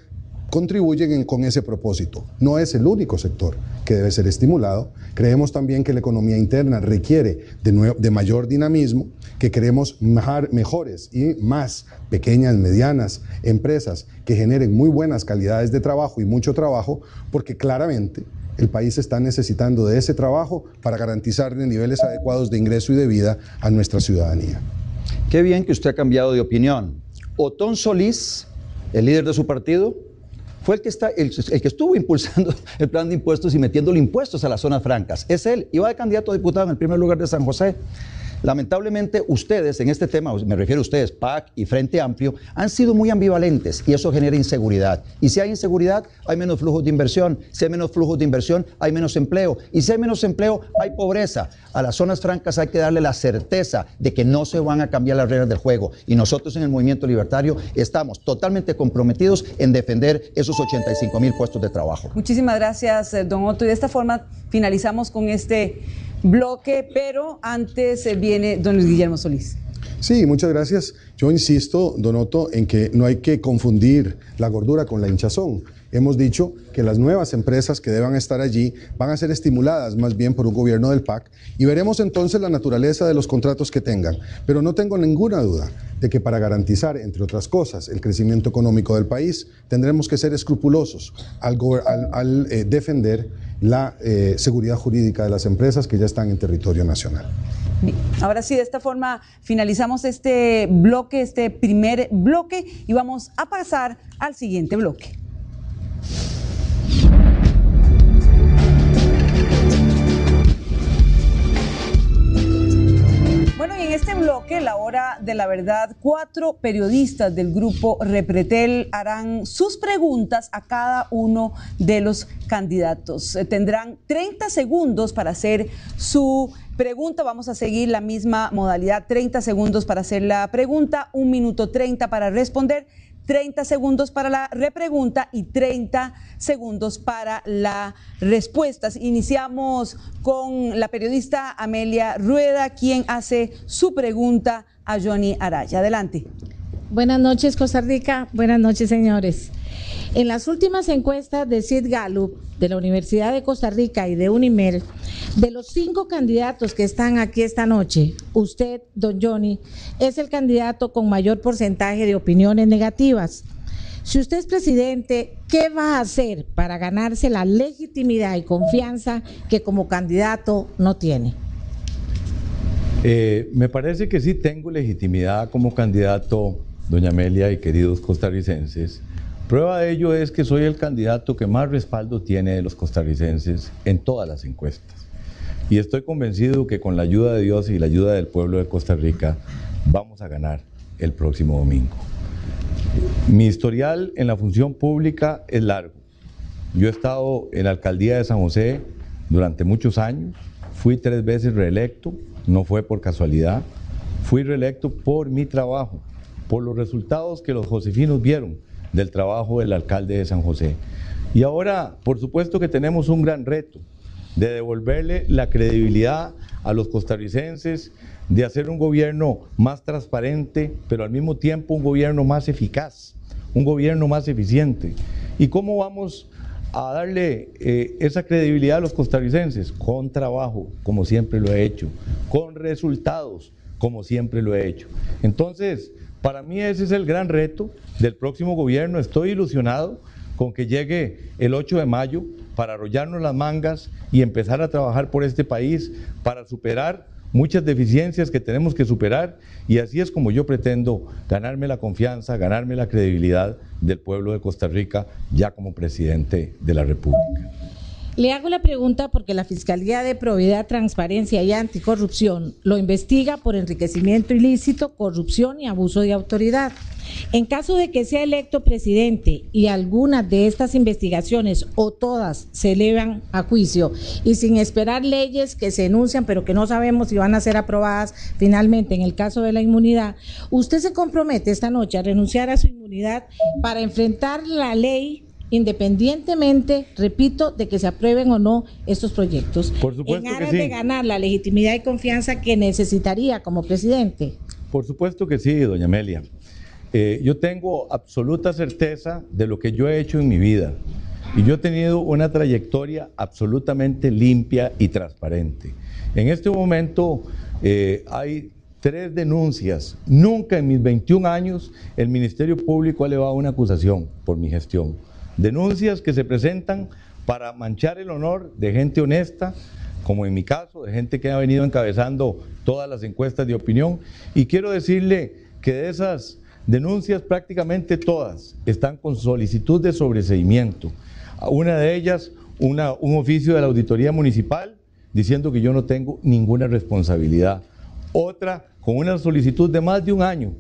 contribuyen con ese propósito. No es el único sector que debe ser estimulado. Creemos también que la economía interna requiere de mayor dinamismo, que queremos mejores y más pequeñas, medianas empresas que generen muy buenas calidades de trabajo y mucho trabajo, porque claramente el país está necesitando de ese trabajo para garantizarle niveles adecuados de ingreso y de vida a nuestra ciudadanía. Qué bien que usted ha cambiado de opinión. Otón Solís, el líder de su partido, fue el que estuvo impulsando el plan de impuestos y metiéndole impuestos a las zonas francas. Es él, iba de candidato a diputado en el primer lugar de San José. Lamentablemente ustedes en este tema, me refiero a ustedes, PAC y Frente Amplio, han sido muy ambivalentes y eso genera inseguridad. Y si hay inseguridad, hay menos flujos de inversión. Si hay menos flujos de inversión, hay menos empleo. Y si hay menos empleo, hay pobreza. A las zonas francas hay que darle la certeza de que no se van a cambiar las reglas del juego. Y nosotros en el Movimiento Libertario estamos totalmente comprometidos en defender esos 85,000 puestos de trabajo. Muchísimas gracias, don Otto. Y de esta forma finalizamos con este bloque, pero antes viene don Luis Guillermo Solís. Sí, muchas gracias. Yo insisto, don Otto, en que no hay que confundir la gordura con la hinchazón. Hemos dicho que las nuevas empresas que deban estar allí van a ser estimuladas más bien por un gobierno del PAC y veremos entonces la naturaleza de los contratos que tengan. Pero no tengo ninguna duda de que para garantizar, entre otras cosas, el crecimiento económico del país, tendremos que ser escrupulosos al defender la seguridad jurídica de las empresas que ya están en territorio nacional. Ahora sí, de esta forma finalizamos este bloque, este primer bloque, y vamos a pasar al siguiente bloque. Bueno, y en este bloque, La Hora de la Verdad, 4 periodistas del grupo Repretel harán sus preguntas a cada uno de los candidatos. Tendrán 30 segundos para hacer su pregunta. Vamos a seguir la misma modalidad: 30 segundos para hacer la pregunta, 1 minuto 30 para responder, 30 segundos para la repregunta y 30 segundos para las respuestas. Iniciamos con la periodista Amelia Rueda, quien hace su pregunta a Johnny Araya. Adelante. Buenas noches, Costa Rica. Buenas noches, señores. En las últimas encuestas de Sid Gallup, de la Universidad de Costa Rica y de Unimer, de los 5 candidatos que están aquí esta noche, usted, don Johnny, es el candidato con mayor porcentaje de opiniones negativas. Si usted es presidente, ¿qué va a hacer para ganarse la legitimidad y confianza que como candidato no tiene? Me parece que sí tengo legitimidad como candidato, doña Amelia y queridos costarricenses. Prueba de ello es que soy el candidato que más respaldo tiene de los costarricenses en todas las encuestas. Y estoy convencido que con la ayuda de Dios y la ayuda del pueblo de Costa Rica vamos a ganar el próximo domingo. Mi historial en la función pública es largo. Yo he estado en la alcaldía de San José durante muchos años, fui 3 veces reelecto, no fue por casualidad, fui reelecto por mi trabajo, por los resultados que los josefinos vieron del trabajo del alcalde de San José. Y ahora, por supuesto que tenemos un gran reto de devolverle la credibilidad a los costarricenses, de hacer un gobierno más transparente, pero al mismo tiempo un gobierno más eficaz, un gobierno más eficiente. ¿Y cómo vamos a darle esa credibilidad a los costarricenses? Con trabajo, como siempre lo he hecho, con resultados, como siempre lo he hecho. Entonces, para mí ese es el gran reto del próximo gobierno. Estoy ilusionado con que llegue el 8 de mayo para arrollarnos las mangas y empezar a trabajar por este país para superar muchas deficiencias que tenemos que superar, y así es como yo pretendo ganarme la confianza, ganarme la credibilidad del pueblo de Costa Rica ya como presidente de la República. Le hago la pregunta porque la Fiscalía de Probidad, Transparencia y Anticorrupción lo investiga por enriquecimiento ilícito, corrupción y abuso de autoridad. En caso de que sea electo presidente y algunas de estas investigaciones o todas se elevan a juicio y sin esperar leyes que se enuncian pero que no sabemos si van a ser aprobadas finalmente en el caso de la inmunidad, ¿usted se compromete esta noche a renunciar a su inmunidad para enfrentar la ley independientemente, repito, de que se aprueben o no estos proyectos, por supuesto, en aras que sí, de ganar la legitimidad y confianza que necesitaría como presidente? Por supuesto que sí, doña Amelia. Yo tengo absoluta certeza de lo que yo he hecho en mi vida, y yo he tenido una trayectoria absolutamente limpia y transparente. En este momento hay 3 denuncias. Nunca en mis 21 años el Ministerio Público ha elevado una acusación por mi gestión. Denuncias que se presentan para manchar el honor de gente honesta, como en mi caso, de gente que ha venido encabezando todas las encuestas de opinión. Y quiero decirle que de esas denuncias prácticamente todas están con solicitud de sobreseimiento. Una de ellas, un oficio de la Auditoría Municipal diciendo que yo no tengo ninguna responsabilidad. otra con una solicitud de más de un año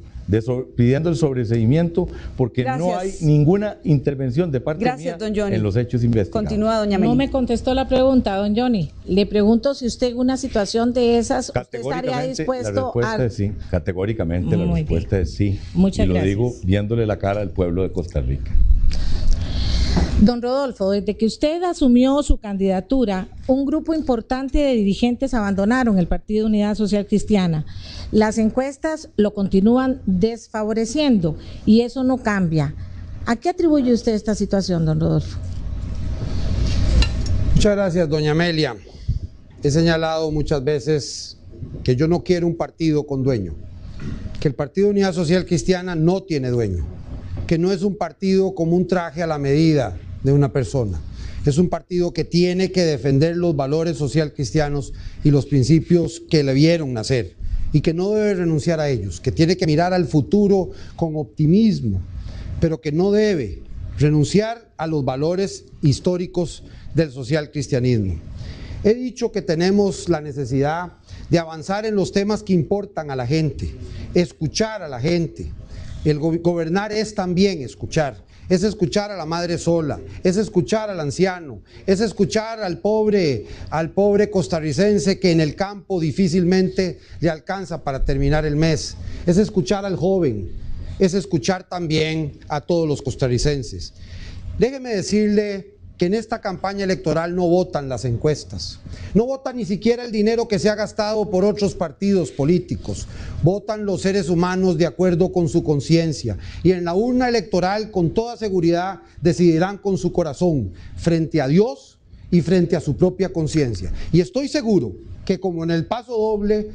pidiendo el sobreseimiento porque no hay ninguna intervención de parte mía en los hechos investigados. Continúa, doña Meli. No me contestó la pregunta, don Johnny. Le pregunto si usted en una situación de esas, usted estaría dispuesto la respuesta es sí, categóricamente la respuesta es sí. Muchas gracias. Y lo digo viéndole la cara al pueblo de Costa Rica. Don Rodolfo, desde que usted asumió su candidatura, un grupo importante de dirigentes abandonaron el Partido Unidad Social Cristiana. Las encuestas lo continúan desfavoreciendo y eso no cambia. ¿A qué atribuye usted esta situación, don Rodolfo? Muchas gracias, doña Amelia. He señalado muchas veces que yo no quiero un partido con dueño, que el Partido Unidad Social Cristiana no tiene dueño, que no es un partido como un traje a la medida de una persona. Es un partido que tiene que defender los valores social cristianos y los principios que le vieron nacer y que no debe renunciar a ellos, que tiene que mirar al futuro con optimismo, pero que no debe renunciar a los valores históricos del social cristianismo. He dicho que tenemos la necesidad de avanzar en los temas que importan a la gente, escuchar a la gente. El gobernar es también escuchar. Es escuchar a la madre sola, es escuchar al anciano, es escuchar al pobre costarricense que en el campo difícilmente le alcanza para terminar el mes, es escuchar al joven, es escuchar también a todos los costarricenses. Déjeme decirle que en esta campaña electoral no votan las encuestas, no votan ni siquiera el dinero que se ha gastado por otros partidos políticos, votan los seres humanos de acuerdo con su conciencia y en la urna electoral con toda seguridad decidirán con su corazón frente a Dios y frente a su propia conciencia. Y estoy seguro que como en el paso doble,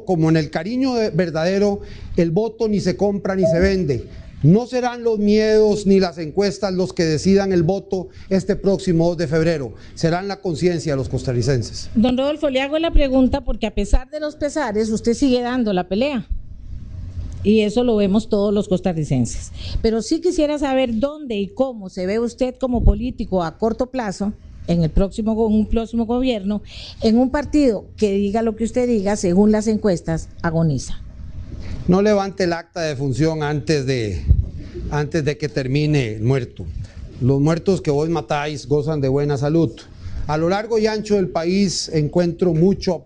como en el cariño verdadero, el voto ni se compra ni se vende. No serán los miedos ni las encuestas los que decidan el voto este próximo 2 de febrero, serán la conciencia de los costarricenses. Don Rodolfo, le hago la pregunta porque a pesar de los pesares, usted sigue dando la pelea. Y eso lo vemos todos los costarricenses. Pero sí quisiera saber dónde y cómo se ve usted como político a corto plazo, en un próximo gobierno, en un partido que diga lo que usted diga, según las encuestas, agoniza. No levante el acta de función antes de que termine el muerto. Los muertos que vos matáis gozan de buena salud. A lo largo y ancho del país encuentro mucho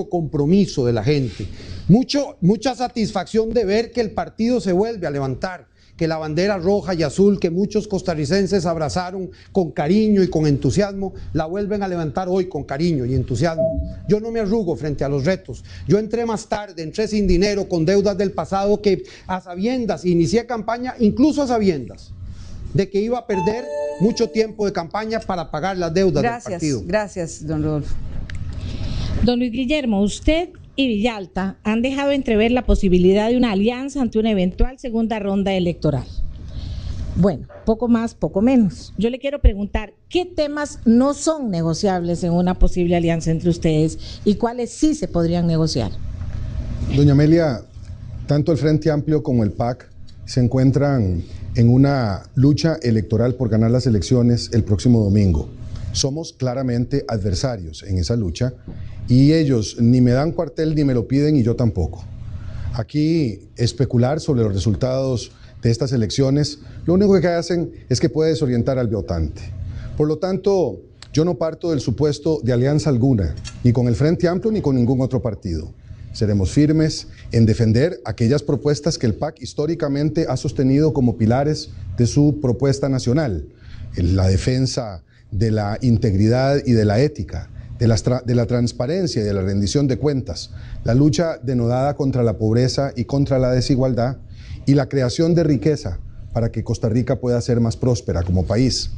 compromiso de la gente, mucha satisfacción de ver que el partido se vuelve a levantar, que la bandera roja y azul que muchos costarricenses abrazaron con cariño y con entusiasmo, la vuelven a levantar hoy con cariño y entusiasmo. Yo no me arrugo frente a los retos. Yo entré más tarde, entré sin dinero, con deudas del pasado que a sabiendas, inicié campaña incluso a sabiendas de que iba a perder mucho tiempo de campaña para pagar las deudas del partido. Gracias, don Rodolfo. Don Luis Guillermo, usted y Villalta han dejado entrever la posibilidad de una alianza ante una eventual segunda ronda electoral. Bueno, poco más, poco menos. Yo le quiero preguntar, ¿qué temas no son negociables en una posible alianza entre ustedes y cuáles sí se podrían negociar? Doña Amelia, tanto el Frente Amplio como el PAC se encuentran en una lucha electoral por ganar las elecciones el próximo domingo. Somos claramente adversarios en esa lucha y ellos ni me dan cuartel ni me lo piden y yo tampoco. Aquí especular sobre los resultados de estas elecciones, lo único que hacen es que puede desorientar al votante. Por lo tanto, yo no parto del supuesto de alianza alguna, ni con el Frente Amplio ni con ningún otro partido. Seremos firmes en defender aquellas propuestas que el PAC históricamente ha sostenido como pilares de su propuesta nacional, la defensa de la integridad y de la ética, de la transparencia y de la rendición de cuentas, la lucha denodada contra la pobreza y contra la desigualdad y la creación de riqueza para que Costa Rica pueda ser más próspera como país.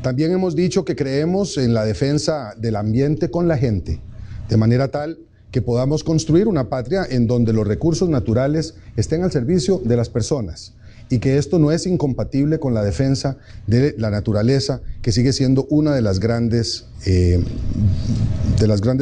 También hemos dicho que creemos en la defensa del ambiente con la gente, de manera tal que podamos construir una patria en donde los recursos naturales estén al servicio de las personas y que esto no es incompatible con la defensa de la naturaleza, que sigue siendo una de las grandes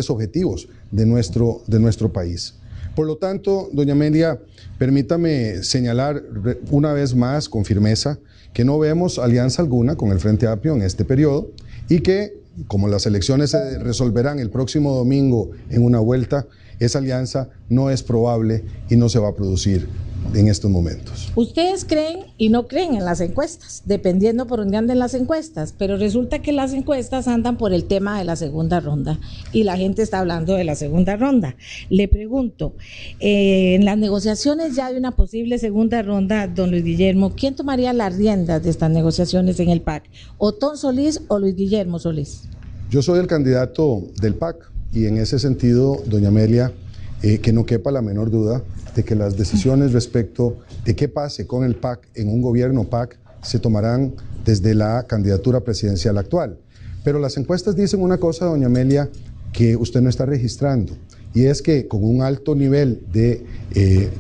objetivos de nuestro país. Por lo tanto, doña Amelia, permítame señalar una vez más con firmeza que no vemos alianza alguna con el Frente Amplio en este periodo y que, como las elecciones se resolverán el próximo domingo en una vuelta, esa alianza no es probable y no se va a producir en estos momentos. Ustedes creen y no creen en las encuestas, dependiendo por dónde anden las encuestas, pero resulta que las encuestas andan por el tema de la segunda ronda y la gente está hablando de la segunda ronda. Le pregunto, en las negociaciones ya de una posible segunda ronda, don Luis Guillermo, ¿quién tomaría las riendas de estas negociaciones en el PAC? ¿Otón Solís o Luis Guillermo Solís? Yo soy el candidato del PAC y en ese sentido, doña Amelia, que no quepa la menor duda de que las decisiones respecto de qué pase con el PAC en un gobierno PAC se tomarán desde la candidatura presidencial actual. Pero las encuestas dicen una cosa, doña Amelia, que usted no está registrando, y es que con un alto nivel de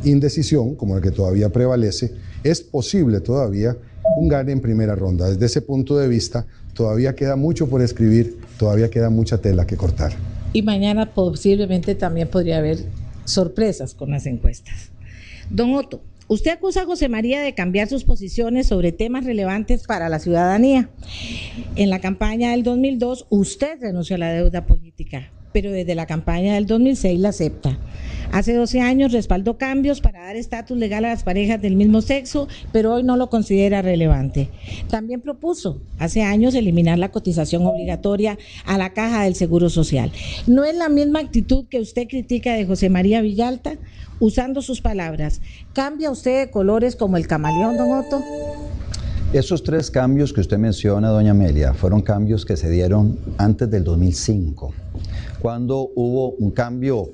indecisión, como el que todavía prevalece, es posible todavía un gane en primera ronda. Desde ese punto de vista, todavía queda mucho por escribir, todavía queda mucha tela que cortar. Y mañana posiblemente también podría haber sorpresas con las encuestas. Don Otto, usted acusa a José María de cambiar sus posiciones sobre temas relevantes para la ciudadanía. En la campaña del 2002 usted renunció a la deuda política, pero desde la campaña del 2006 la acepta. Hace 12 años respaldó cambios para dar estatus legal a las parejas del mismo sexo, pero hoy no lo considera relevante. También propuso hace años eliminar la cotización obligatoria a la Caja del Seguro Social. ¿No es la misma actitud que usted critica de José María Villalta? Usando sus palabras, ¿cambia usted de colores como el camaleón, don Otto? Esos tres cambios que usted menciona, doña Amelia, fueron cambios que se dieron antes del 2005, cuando hubo un cambio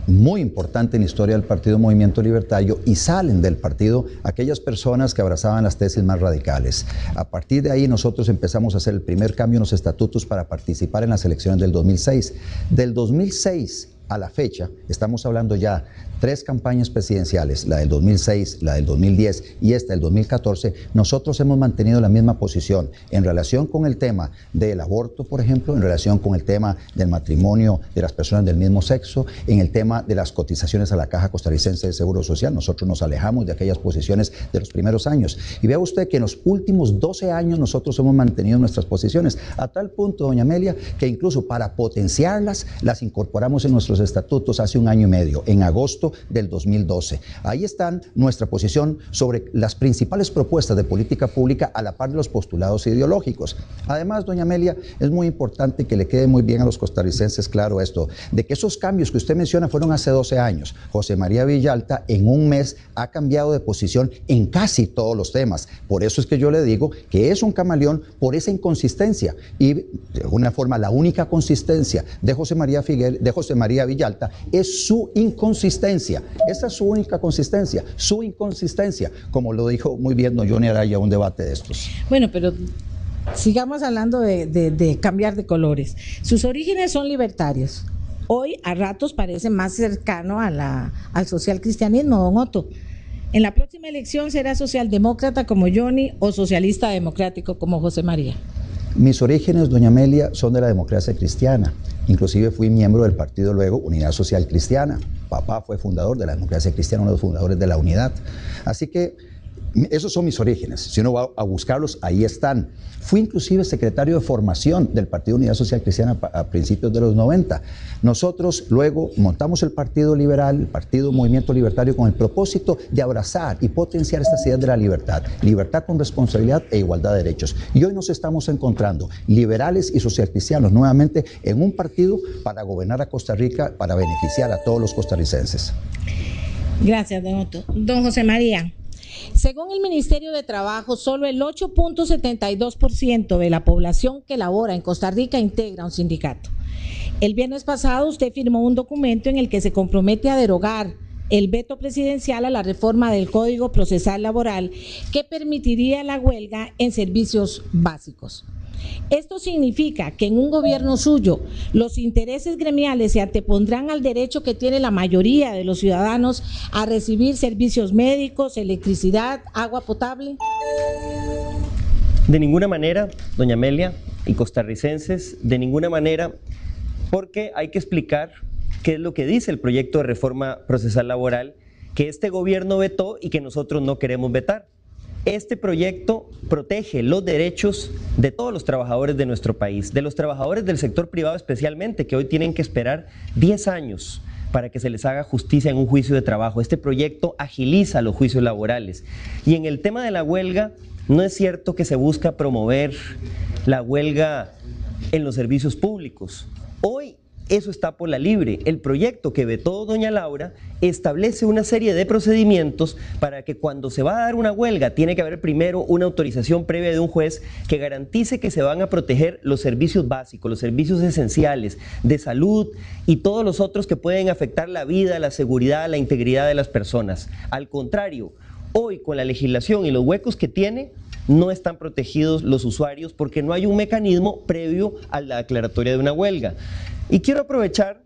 muy importante en la historia del Partido Movimiento Libertario y salen del partido aquellas personas que abrazaban las tesis más radicales. A partir de ahí nosotros empezamos a hacer el primer cambio en los estatutos para participar en las elecciones del 2006. Del 2006 a la fecha, estamos hablando ya 3 campañas presidenciales, la del 2006, la del 2010 y esta del 2014, nosotros hemos mantenido la misma posición en relación con el tema del aborto, por ejemplo, en relación con el tema del matrimonio de las personas del mismo sexo, en el tema de las cotizaciones a la Caja Costarricense de Seguro Social. Nosotros nos alejamos de aquellas posiciones de los primeros años. Y vea usted que en los últimos 12 años nosotros hemos mantenido nuestras posiciones, a tal punto, doña Amelia, que incluso para potenciarlas, las incorporamos en nuestros estatutos hace 1 año y medio, en agosto del 2012. Ahí están nuestra posición sobre las principales propuestas de política pública a la par de los postulados ideológicos. Además, doña Amelia, es muy importante que le quede muy bien a los costarricenses claro esto, de que esos cambios que usted menciona fueron hace 12 años. José María Villalta en un mes ha cambiado de posición en casi todos los temas. Por eso es que yo le digo que es un camaleón por esa inconsistencia y de alguna forma la única consistencia de José María Villalta es su inconsistencia. Esa es su única consistencia, su inconsistencia, como lo dijo muy bien don Johnny Araya en un debate de estos. Bueno, pero sigamos hablando de cambiar de colores. Sus orígenes son libertarios. Hoy a ratos parece más cercano al socialcristianismo, don Otto. En la próxima elección, ¿será socialdemócrata como Johnny o socialista democrático como José María? Mis orígenes, doña Amelia, son de la democracia cristiana. Inclusive fui miembro del partido luego Unidad Social Cristiana. Papá fue fundador de la democracia cristiana, uno de los fundadores de la Unidad. Así que esos son mis orígenes. Si uno va a buscarlos, ahí están. Fui inclusive secretario de formación del Partido Unidad Social Cristiana a principios de los 90. Nosotros luego montamos el Partido Liberal, el Partido Movimiento Libertario, con el propósito de abrazar y potenciar estas ideas de la libertad. Libertad con responsabilidad e igualdad de derechos. Y hoy nos estamos encontrando liberales y socialcristianos nuevamente en un partido para gobernar a Costa Rica, para beneficiar a todos los costarricenses. Gracias, don Otto. Don José María. Según el Ministerio de Trabajo, solo el 8.72% de la población que labora en Costa Rica integra un sindicato. El viernes pasado usted firmó un documento en el que se compromete a derogar el veto presidencial a la reforma del Código Procesal Laboral que permitiría la huelga en servicios básicos. Esto significa que en un gobierno suyo los intereses gremiales se antepondrán al derecho que tiene la mayoría de los ciudadanos a recibir servicios médicos, electricidad, agua potable. De ninguna manera, doña Amelia y costarricenses, de ninguna manera, porque hay que explicar qué es lo que dice el proyecto de reforma procesal laboral que este gobierno vetó y que nosotros no queremos vetar. Este proyecto protege los derechos de todos los trabajadores de nuestro país, de los trabajadores del sector privado especialmente, que hoy tienen que esperar 10 años para que se les haga justicia en un juicio de trabajo. Este proyecto agiliza los juicios laborales. Y en el tema de la huelga, no es cierto que se busca promover la huelga en los servicios públicos. Hoy eso está por la libre. El proyecto que vetó doña Laura establece una serie de procedimientos para que cuando se va a dar una huelga tiene que haber primero una autorización previa de un juez que garantice que se van a proteger los servicios básicos, los servicios esenciales de salud y todos los otros que pueden afectar la vida, la seguridad, la integridad de las personas. Al contrario, hoy con la legislación y los huecos que tiene, no están protegidos los usuarios porque no hay un mecanismo previo a la declaratoria de una huelga. Y quiero aprovechar,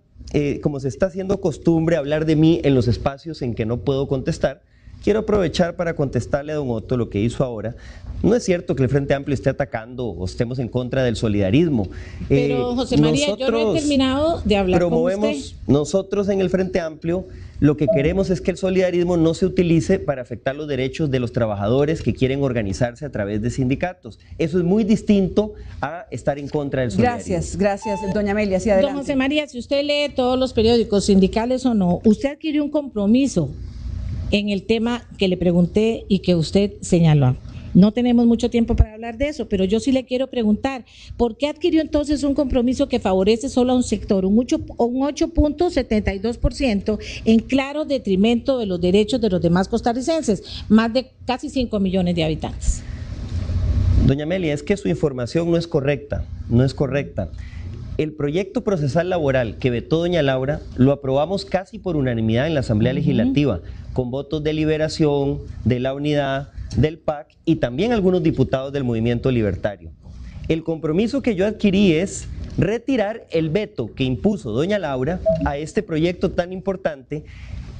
como se está haciendo costumbre, hablar de mí en los espacios en que no puedo contestar. Quiero aprovechar para contestarle a don Otto lo que hizo ahora. No es cierto que el Frente Amplio esté atacando o estemos en contra del solidarismo. Pero José María, yo no he terminado de hablar con usted. Nosotros en el Frente Amplio lo que queremos es que el solidarismo no se utilice para afectar los derechos de los trabajadores que quieren organizarse a través de sindicatos. Eso es muy distinto a estar en contra del solidarismo. Gracias, doña Amelia, sí, adelante. Don José María, si usted lee todos los periódicos, sindicales o no, usted adquirió un compromiso en el tema que le pregunté y que usted señaló. No tenemos mucho tiempo para hablar de eso, pero yo sí le quiero preguntar, ¿por qué adquirió entonces un compromiso que favorece solo a un sector, un 8.72%, en claro detrimento de los derechos de los demás costarricenses, más de casi 5 millones de habitantes? Doña Amelia, es que su información no es correcta, El proyecto procesal laboral que vetó doña Laura lo aprobamos casi por unanimidad en la Asamblea Legislativa, con votos de Liberación, de la Unidad, del PAC y también algunos diputados del Movimiento Libertario. El compromiso que yo adquirí es retirar el veto que impuso doña Laura a este proyecto tan importante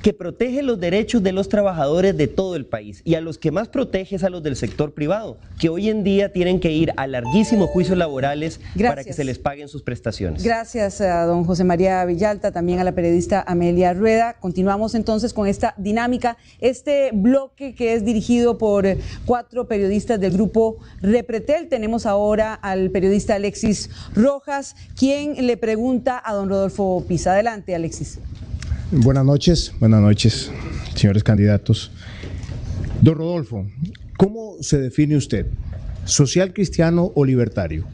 que protege los derechos de los trabajadores de todo el país, y a los que más protege es a los del sector privado, que hoy en día tienen que ir a larguísimos juicios laborales para que se les paguen sus prestaciones. Gracias a don José María Villalta, también a la periodista Amelia Rueda. Continuamos entonces con esta dinámica, este bloque que es dirigido por 4 periodistas del grupo Repretel. Tenemos ahora al periodista Alexis Rojas, quien le pregunta a don Rodolfo Pisa. Adelante, Alexis. Buenas noches, señores candidatos. Don Rodolfo, ¿cómo se define usted? ¿Social cristiano o libertario?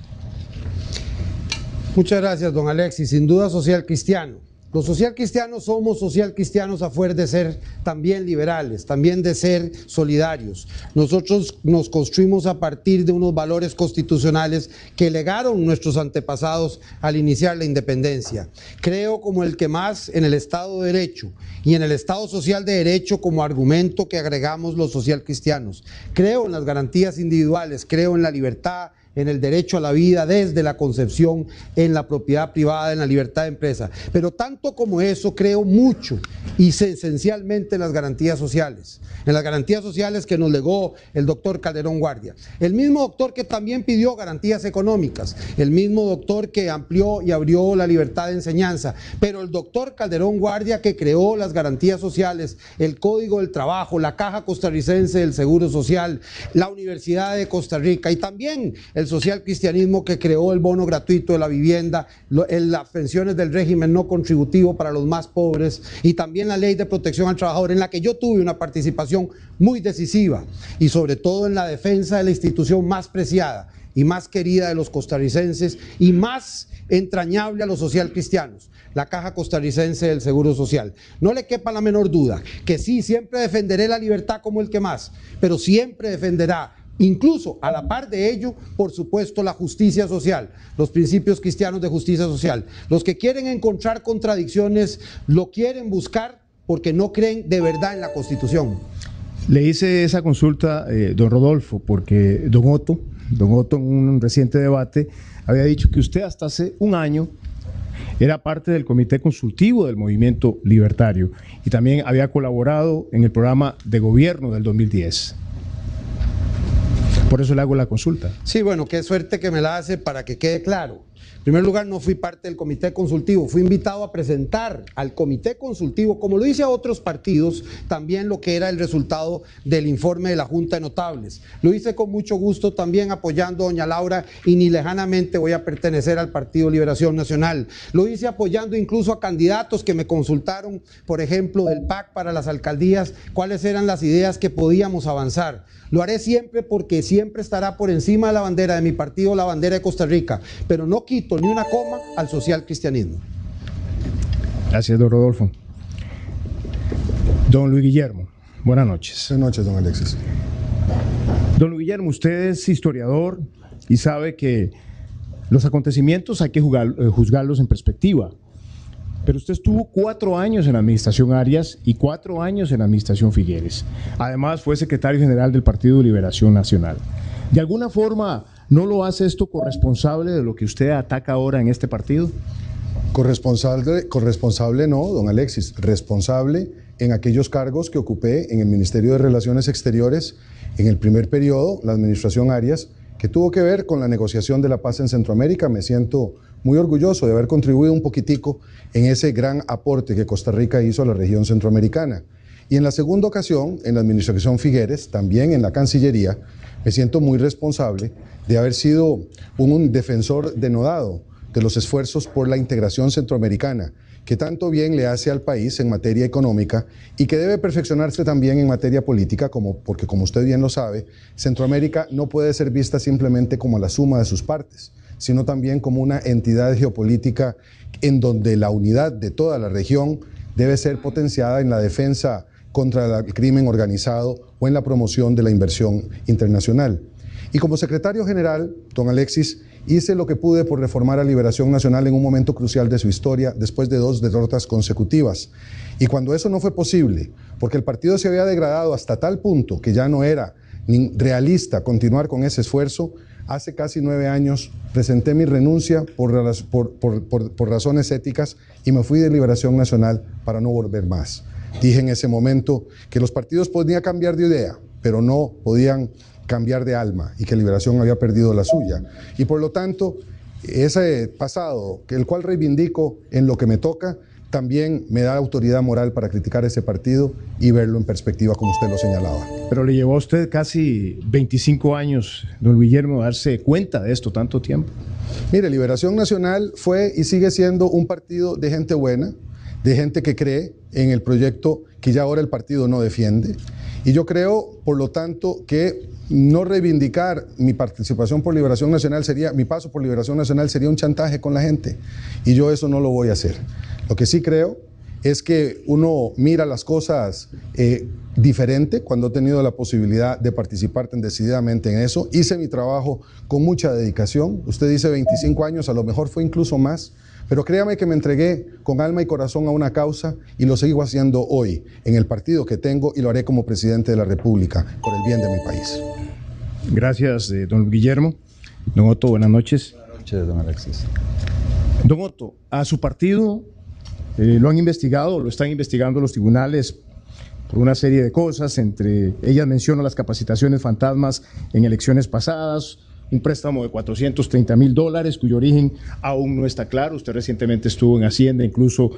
Muchas gracias, don Alexis. Sin duda social cristiano. Los social cristianos somos social cristianos a fuerza de ser también liberales, también de ser solidarios. Nosotros nos construimos a partir de unos valores constitucionales que legaron nuestros antepasados al iniciar la independencia. Creo como el que más en el Estado de Derecho y en el Estado Social de Derecho como argumento que agregamos los social cristianos. Creo en las garantías individuales, creo en la libertad, en el derecho a la vida desde la concepción, en la propiedad privada, en la libertad de empresa. Pero tanto como eso, creo mucho y esencialmente en las garantías sociales que nos legó el doctor Calderón Guardia. El mismo doctor que también pidió garantías económicas, el mismo doctor que amplió y abrió la libertad de enseñanza, pero el doctor Calderón Guardia que creó las garantías sociales, el Código del Trabajo, la Caja Costarricense del Seguro Social, la Universidad de Costa Rica y también el social cristianismo que creó el bono gratuito de la vivienda, las pensiones del régimen no contributivo para los más pobres y también la ley de protección al trabajador, en la que yo tuve una participación muy decisiva y sobre todo en la defensa de la institución más preciada y más querida de los costarricenses y más entrañable a los social cristianos, la Caja Costarricense del Seguro Social. No le quepa la menor duda que sí, siempre defenderé la libertad como el que más, pero siempre defenderá, incluso a la par de ello, por supuesto, la justicia social, los principios cristianos de justicia social. Los que quieren encontrar contradicciones lo quieren buscar porque no creen de verdad en la Constitución. Le hice esa consulta, don Rodolfo, porque don Otto en un reciente debate había dicho que usted hasta hace un año era parte del comité consultivo del movimiento libertario y también había colaborado en el programa de gobierno del 2010. Por eso le hago la consulta. Sí, bueno, qué suerte que me la hace para que quede claro. En primer lugar, no fui parte del comité consultivo, fui invitado a presentar al comité consultivo, como lo hice a otros partidos, también lo que era el resultado del informe de la Junta de Notables. Lo hice con mucho gusto también apoyando a doña Laura y ni lejanamente voy a pertenecer al Partido Liberación Nacional. Lo hice apoyando incluso a candidatos que me consultaron, por ejemplo, del PAC para las alcaldías, cuáles eran las ideas que podíamos avanzar. Lo haré siempre porque siempre estará por encima de la bandera de mi partido, la bandera de Costa Rica, pero no quito ni una coma al social cristianismo. Gracias, don Rodolfo. Don Luis Guillermo, buenas noches. Buenas noches, don Alexis. Don Luis Guillermo, usted es historiador y sabe que los acontecimientos hay que juzgarlos en perspectiva. Pero usted estuvo 4 años en la administración Arias y 4 años en la administración Figueres. Además, fue secretario general del Partido Liberación Nacional. ¿De alguna forma no lo hace esto corresponsable de lo que usted ataca ahora en este partido? Corresponsable no, don Alexis. Responsable en aquellos cargos que ocupé en el Ministerio de Relaciones Exteriores en el primer periodo, la administración Arias, que tuvo que ver con la negociación de la paz en Centroamérica. Me siento muy orgulloso de haber contribuido un poquitico en ese gran aporte que Costa Rica hizo a la región centroamericana. Y en la segunda ocasión, en la administración Figueres, también en la Cancillería, me siento muy responsable de haber sido un defensor denodado de los esfuerzos por la integración centroamericana, que tanto bien le hace al país en materia económica y que debe perfeccionarse también en materia política, porque como usted bien lo sabe, Centroamérica no puede ser vista simplemente como la suma de sus partes, sino también como una entidad geopolítica en donde la unidad de toda la región debe ser potenciada en la defensa contra el crimen organizado o en la promoción de la inversión internacional. Y como secretario general, don Alexis, hice lo que pude por reformar a Liberación Nacional en un momento crucial de su historia, después de 2 derrotas consecutivas. Y cuando eso no fue posible, porque el partido se había degradado hasta tal punto que ya no era ni realista continuar con ese esfuerzo, hace casi 9 años presenté mi renuncia por razones éticas y me fui de Liberación Nacional para no volver más. Dije en ese momento que los partidos podían cambiar de idea, pero no podían cambiar de alma, y que Liberación había perdido la suya. Y por lo tanto, ese pasado, el cual reivindico en lo que me toca, también me da autoridad moral para criticar ese partido y verlo en perspectiva, como usted lo señalaba. Pero le llevó a usted casi 25 años, don Guillermo, darse cuenta de esto tanto tiempo. Mire, Liberación Nacional fue y sigue siendo un partido de gente buena, de gente que cree en el proyecto que ya ahora el partido no defiende. Y yo creo, por lo tanto, que no reivindicar mi participación por Liberación Nacional mi paso por Liberación Nacional sería un chantaje con la gente. Y yo eso no lo voy a hacer. Lo que sí creo es que uno mira las cosas diferente cuando he tenido la posibilidad de participar tan decididamente en eso. Hice mi trabajo con mucha dedicación. Usted dice 25 años, a lo mejor fue incluso más. Pero créame que me entregué con alma y corazón a una causa y lo sigo haciendo hoy en el partido que tengo y lo haré como presidente de la República por el bien de mi país. Gracias, don Guillermo. Don Otto, buenas noches. Buenas noches, don Alexis. Don Otto, a su partido lo han investigado, lo están investigando los tribunales por una serie de cosas, entre ellas menciono las capacitaciones fantasmas en elecciones pasadas, un préstamo de $430,000 cuyo origen aún no está claro. Usted recientemente estuvo en Hacienda incluso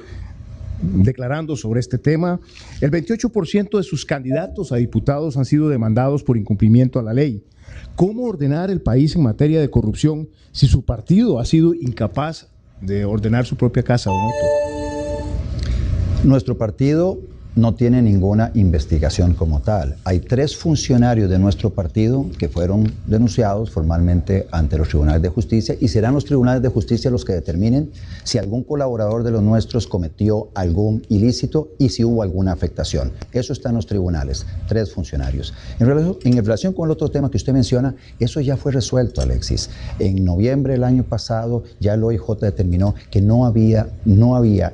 declarando sobre este tema. El 28% de sus candidatos a diputados han sido demandados por incumplimiento a la ley. ¿Cómo ordenar el país en materia de corrupción si su partido ha sido incapaz de ordenar su propia casa, don Otto? Nuestro partido no tiene ninguna investigación como tal. Hay 3 funcionarios de nuestro partido que fueron denunciados formalmente ante los tribunales de justicia y serán los tribunales de justicia los que determinen si algún colaborador de los nuestros cometió algún ilícito y si hubo alguna afectación. Eso está en los tribunales, 3 funcionarios. En relación con el otro tema que usted menciona, eso ya fue resuelto, Alexis. En noviembre del año pasado ya el OIJ determinó que no había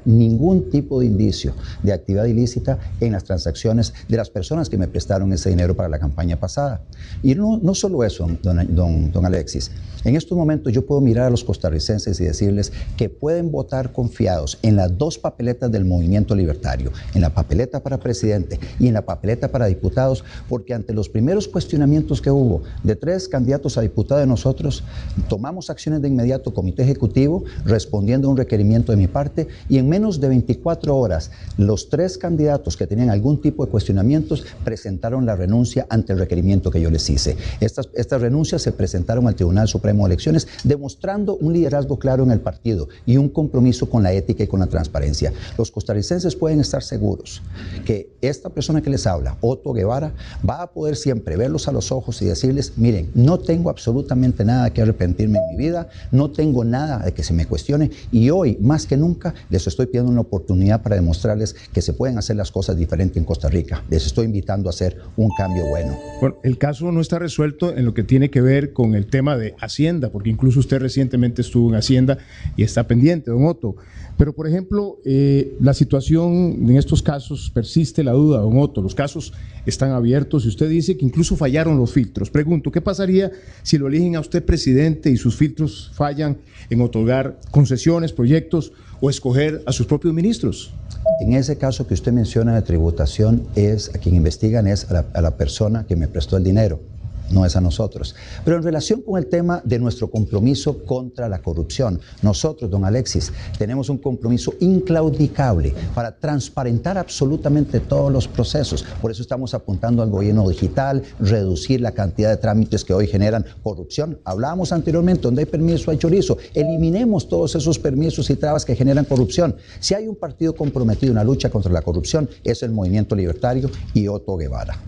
ningún tipo de indicio de actividad ilícita ahorita en las transacciones de las personas que me prestaron ese dinero para la campaña pasada. Y no solo eso, don Alexis. En estos momentos yo puedo mirar a los costarricenses y decirles que pueden votar confiados en las dos papeletas del Movimiento Libertario, en la papeleta para presidente y en la papeleta para diputados, porque ante los primeros cuestionamientos que hubo de 3 candidatos a diputado de nosotros, tomamos acciones de inmediato, comité ejecutivo, respondiendo a un requerimiento de mi parte, y en menos de 24 horas, los 3 candidatos que tenían algún tipo de cuestionamientos presentaron la renuncia ante el requerimiento que yo les hice. Estas renuncias se presentaron al Tribunal Supremo de Elecciones, demostrando un liderazgo claro en el partido y un compromiso con la ética y con la transparencia. Los costarricenses pueden estar seguros que esta persona que les habla, Otto Guevara, va a poder siempre verlos a los ojos y decirles, miren, no tengo absolutamente nada que arrepentirme en mi vida, no tengo nada de que se me cuestione, y hoy, más que nunca, les estoy pidiendo una oportunidad para demostrarles que se pueden hacer las cosas diferentes en Costa Rica. Les estoy invitando a hacer un cambio bueno. Bueno, el caso no está resuelto en lo que tiene que ver con el tema de Hacienda, porque incluso usted recientemente estuvo en Hacienda y está pendiente, don Otto. Pero, por ejemplo, la situación en estos casos, persiste la duda, don Otto, los casos están abiertos y usted dice que incluso fallaron los filtros. Pregunto, ¿qué pasaría si lo eligen a usted presidente y sus filtros fallan en otorgar concesiones, proyectos o escoger a sus propios ministros? En ese caso que usted menciona de tributación, a quien investigan es a la persona que me prestó el dinero, no es a nosotros. Pero en relación con el tema de nuestro compromiso contra la corrupción, nosotros, don Alexis, tenemos un compromiso inclaudicable para transparentar absolutamente todos los procesos. Por eso estamos apuntando al gobierno digital, reducir la cantidad de trámites que hoy generan corrupción. Hablábamos anteriormente, donde hay permiso hay chorizo. Eliminemos todos esos permisos y trabas que generan corrupción. Si hay un partido comprometido en la lucha contra la corrupción, es el Movimiento Libertario y Otto Guevara.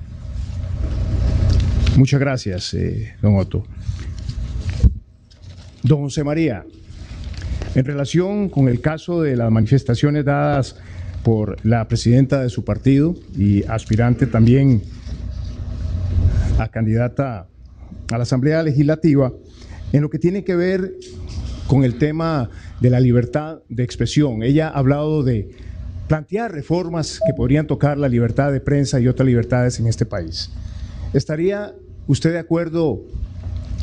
Muchas gracias, don Otto. Don José María, en relación con el caso de las manifestaciones dadas por la presidenta de su partido y aspirante también a candidata a la Asamblea Legislativa, en lo que tiene que ver con el tema de la libertad de expresión, ella ha hablado de plantear reformas que podrían tocar la libertad de prensa y otras libertades en este país. ¿Estaría usted de acuerdo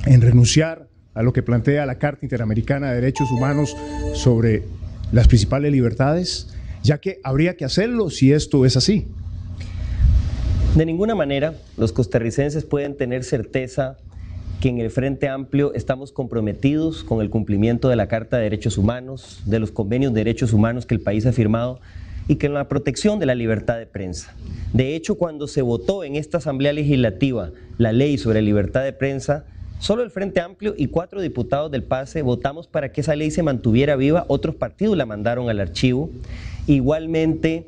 en renunciar a lo que plantea la Carta Interamericana de Derechos Humanos sobre las principales libertades, ya que habría que hacerlo si esto es así? De ninguna manera los costarricenses pueden tener certeza que en el Frente Amplio estamos comprometidos con el cumplimiento de la Carta de Derechos Humanos, de los convenios de derechos humanos que el país ha firmado, y que en la protección de la libertad de prensa. De hecho, cuando se votó en esta Asamblea Legislativa la ley sobre libertad de prensa, solo el Frente Amplio y 4 diputados del PACE votamos para que esa ley se mantuviera viva, otros partidos la mandaron al archivo. Igualmente,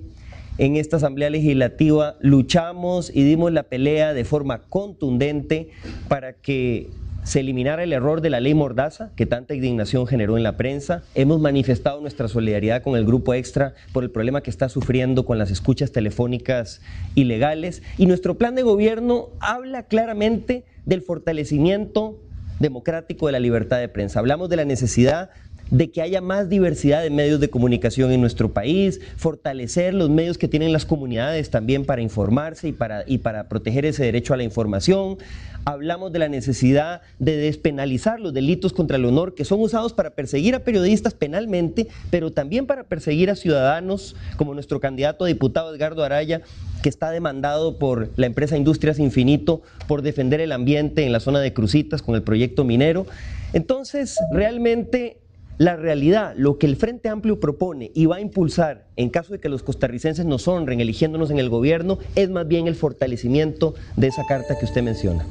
en esta Asamblea Legislativa luchamos y dimos la pelea de forma contundente para que se eliminara el error de la ley Mordaza, que tanta indignación generó en la prensa. Hemos manifestado nuestra solidaridad con el Grupo Extra por el problema que está sufriendo con las escuchas telefónicas ilegales. Y nuestro plan de gobierno habla claramente del fortalecimiento democrático de la libertad de prensa. Hablamos de la necesidad de que haya más diversidad de medios de comunicación en nuestro país, fortalecer los medios que tienen las comunidades también para informarse y para proteger ese derecho a la información. Hablamos de la necesidad de despenalizar los delitos contra el honor que son usados para perseguir a periodistas penalmente, pero también para perseguir a ciudadanos, como nuestro candidato a diputado Edgardo Araya, que está demandado por la empresa Industrias Infinito por defender el ambiente en la zona de Cruzitas con el proyecto minero. Entonces, realmente la realidad, lo que el Frente Amplio propone y va a impulsar en caso de que los costarricenses nos honren eligiéndonos en el gobierno, es más bien el fortalecimiento de esa carta que usted menciona.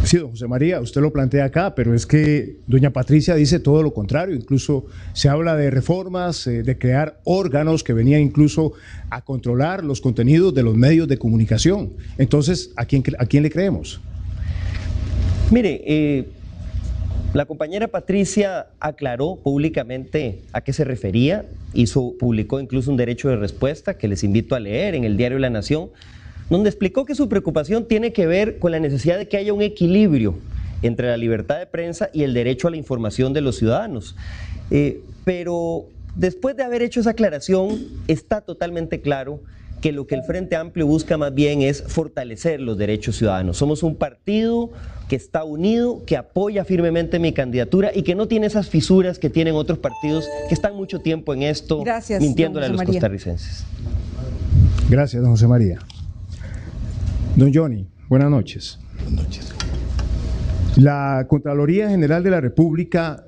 Sí, don José María, usted lo plantea acá, pero es que doña Patricia dice todo lo contrario. Incluso se habla de reformas, de crear órganos que venían incluso a controlar los contenidos de los medios de comunicación. Entonces, ¿a quién le creemos? Mire, la compañera Patricia aclaró públicamente a qué se refería, publicó incluso un derecho de respuesta que les invito a leer en el diario La Nación, donde explicó que su preocupación tiene que ver con la necesidad de que haya un equilibrio entre la libertad de prensa y el derecho a la información de los ciudadanos. Pero después de haber hecho esa aclaración, está totalmente claro que lo que el Frente Amplio busca más bien es fortalecer los derechos ciudadanos. Somos un partido que está unido, que apoya firmemente mi candidatura y que no tiene esas fisuras que tienen otros partidos que están mucho tiempo en esto, mintiéndole a los costarricenses. Gracias, don José María. Don Johnny, buenas noches. Buenas noches. La Contraloría General de la República,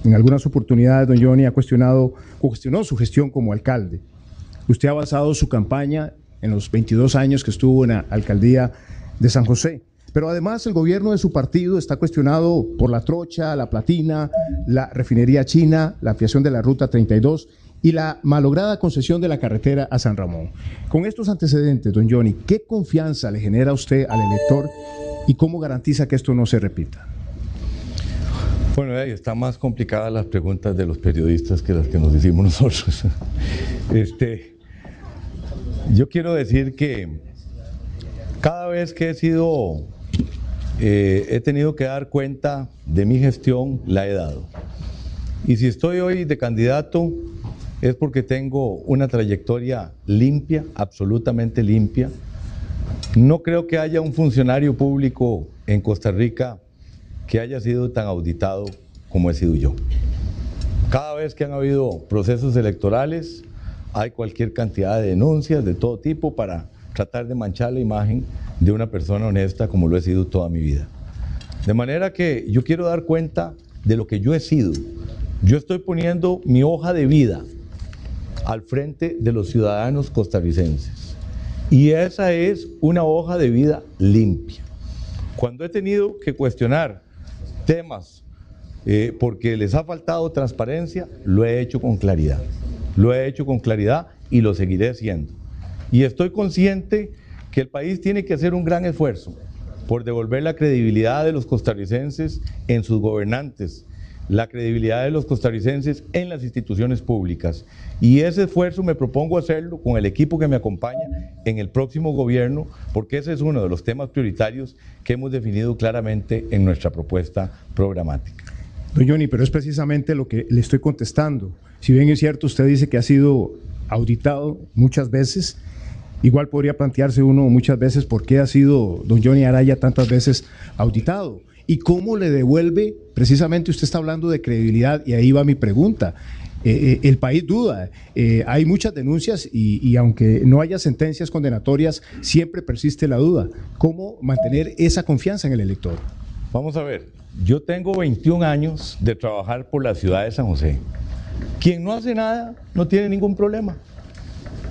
en algunas oportunidades, don Johnny, cuestionó su gestión como alcalde. Usted ha basado su campaña en los 22 años que estuvo en la alcaldía de San José. Pero además el gobierno de su partido está cuestionado por la trocha, la platina, la refinería china, la ampliación de la Ruta 32 y la malograda concesión de la carretera a San Ramón. Con estos antecedentes, don Johnny, ¿qué confianza le genera a usted al elector y cómo garantiza que esto no se repita? Bueno, están más complicadas las preguntas de los periodistas que las que nos hicimos nosotros. Yo quiero decir que cada vez que he tenido que dar cuenta de mi gestión, la he dado. Y si estoy hoy de candidato es porque tengo una trayectoria limpia, absolutamente limpia. No creo que haya un funcionario público en Costa Rica que haya sido tan auditado como he sido yo. Cada vez que han habido procesos electorales, hay cualquier cantidad de denuncias de todo tipo para tratar de manchar la imagen de una persona honesta como lo he sido toda mi vida. De manera que yo quiero dar cuenta de lo que yo he sido. Yo estoy poniendo mi hoja de vida al frente de los ciudadanos costarricenses. Y esa es una hoja de vida limpia. Cuando he tenido que cuestionar temas porque les ha faltado transparencia, lo he hecho con claridad. Lo he hecho con claridad y lo seguiré haciendo. Y estoy consciente que el país tiene que hacer un gran esfuerzo por devolver la credibilidad de los costarricenses en sus gobernantes, la credibilidad de los costarricenses en las instituciones públicas. Y ese esfuerzo me propongo hacerlo con el equipo que me acompaña en el próximo gobierno, porque ese es uno de los temas prioritarios que hemos definido claramente en nuestra propuesta programática. Don Johnny, pero es precisamente lo que le estoy contestando. Si bien es cierto, usted dice que ha sido auditado muchas veces, igual podría plantearse uno muchas veces por qué ha sido don Johnny Araya tantas veces auditado. ¿Y cómo le devuelve? Precisamente usted está hablando de credibilidad y ahí va mi pregunta. El país duda, hay muchas denuncias y aunque no haya sentencias condenatorias, siempre persiste la duda. ¿Cómo mantener esa confianza en el elector? Vamos a ver, yo tengo 21 años de trabajar por la ciudad de San José. Quien no hace nada no tiene ningún problema.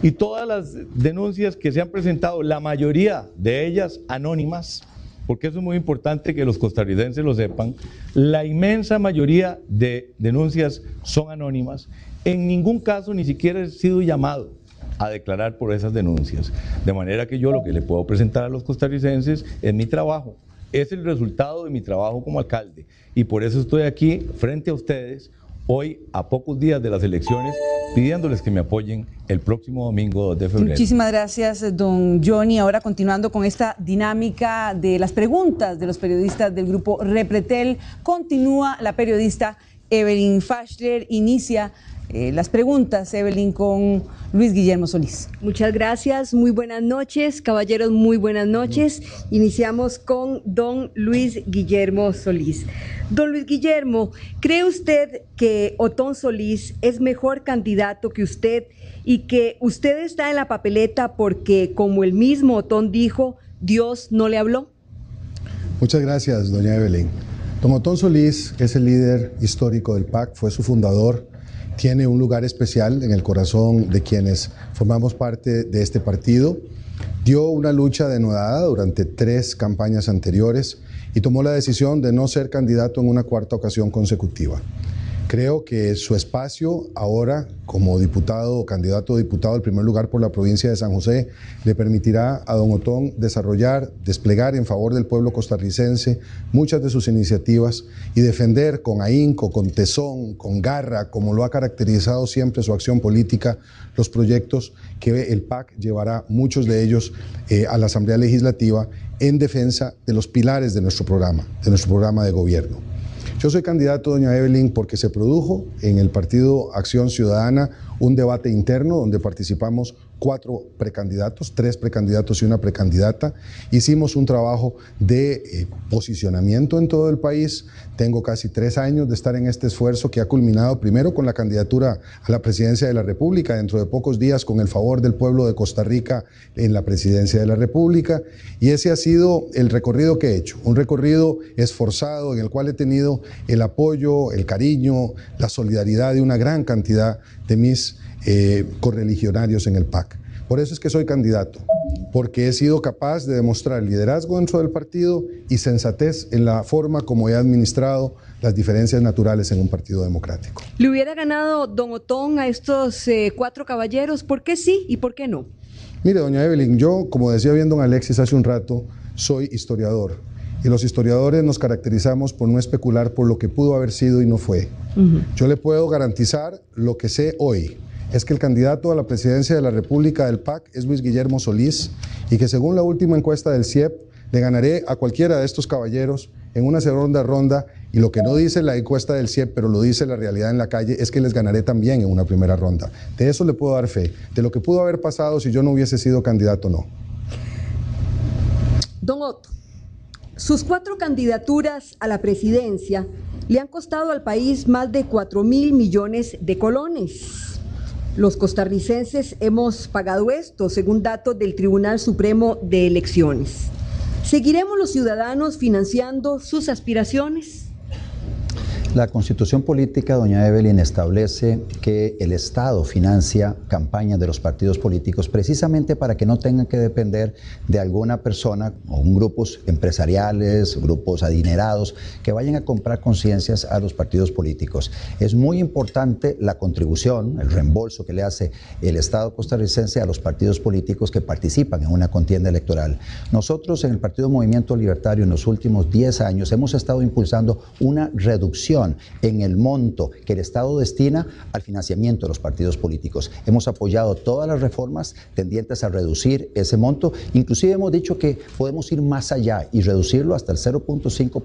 Y todas las denuncias que se han presentado, la mayoría de ellas anónimas, porque eso es muy importante que los costarricenses lo sepan, la inmensa mayoría de denuncias son anónimas. En ningún caso ni siquiera he sido llamado a declarar por esas denuncias. De manera que yo lo que le puedo presentar a los costarricenses es mi trabajo. Es el resultado de mi trabajo como alcalde. Y por eso estoy aquí frente a ustedes hoy, a pocos días de las elecciones, pidiéndoles que me apoyen el próximo domingo 2 de febrero. Muchísimas gracias, don Johnny. Ahora continuando con esta dinámica de las preguntas de los periodistas del grupo Repretel, continúa la periodista Evelyn Fashler. Inicia las preguntas, Evelyn, con Luis Guillermo Solís. Muchas gracias, muy buenas noches, caballeros, muy buenas noches. Iniciamos con don Luis Guillermo Solís. Don Luis Guillermo, ¿cree usted que Otón Solís es mejor candidato que usted y que usted está en la papeleta porque, como el mismo Otón dijo, Dios no le habló? Muchas gracias, doña Evelyn. Don Otón Solís es el líder histórico del PAC, fue su fundador. Tiene un lugar especial en el corazón de quienes formamos parte de este partido. Dio una lucha denodada durante 3 campañas anteriores y tomó la decisión de no ser candidato en una 4ª ocasión consecutiva. Creo que su espacio ahora como diputado o candidato a diputado al primer lugar por la provincia de San José le permitirá a don Otón desarrollar, desplegar en favor del pueblo costarricense muchas de sus iniciativas y defender con ahínco, con tesón, con garra, como lo ha caracterizado siempre su acción política, los proyectos que el PAC llevará, muchos de ellos a la Asamblea Legislativa en defensa de los pilares de nuestro programa de gobierno. Yo soy candidato, doña Evelyn, porque se produjo en el Partido Acción Ciudadana un debate interno donde participamos 4 precandidatos, 3 precandidatos y una precandidata. Hicimos un trabajo de posicionamiento en todo el país. Tengo casi 3 años de estar en este esfuerzo que ha culminado primero con la candidatura a la presidencia de la República, dentro de pocos días con el favor del pueblo de Costa Rica en la presidencia de la República. Y ese ha sido el recorrido que he hecho, un recorrido esforzado en el cual he tenido el apoyo, el cariño, la solidaridad de una gran cantidad de mis correligionarios en el PAC. Por eso es que soy candidato, porque he sido capaz de demostrar liderazgo dentro del partido y sensatez en la forma como he administrado las diferencias naturales en un partido democrático. ¿Le hubiera ganado don Otón a estos 4 caballeros? ¿Por qué sí y por qué no? Mire, doña Evelyn, yo, como decía bien don Alexis hace un rato, soy historiador. Y los historiadores nos caracterizamos por no especular por lo que pudo haber sido y no fue. Yo le puedo garantizar lo que sé hoy. Es que el candidato a la presidencia de la República del PAC es Luis Guillermo Solís y que según la última encuesta del CIEP le ganaré a cualquiera de estos caballeros en una segunda ronda, y lo que no dice la encuesta del CIEP, pero lo dice la realidad en la calle, es que les ganaré también en una primera ronda. De eso le puedo dar fe. De lo que pudo haber pasado si yo no hubiese sido candidato, no. Don Otto, sus 4 candidaturas a la presidencia le han costado al país más de 4.000 millones de colones. Los costarricenses hemos pagado esto, según datos del Tribunal Supremo de Elecciones. ¿Seguiremos los ciudadanos financiando sus aspiraciones? La Constitución Política, doña Evelyn, establece que el Estado financia campañas de los partidos políticos precisamente para que no tengan que depender de alguna persona o grupos empresariales, grupos adinerados que vayan a comprar conciencias a los partidos políticos. Es muy importante la contribución, el reembolso que le hace el Estado costarricense a los partidos políticos que participan en una contienda electoral. Nosotros en el Partido Movimiento Libertario en los últimos 10 años hemos estado impulsando una reducción en el monto que el Estado destina al financiamiento de los partidos políticos. Hemos apoyado todas las reformas tendientes a reducir ese monto. Inclusive hemos dicho que podemos ir más allá y reducirlo hasta el 0.5%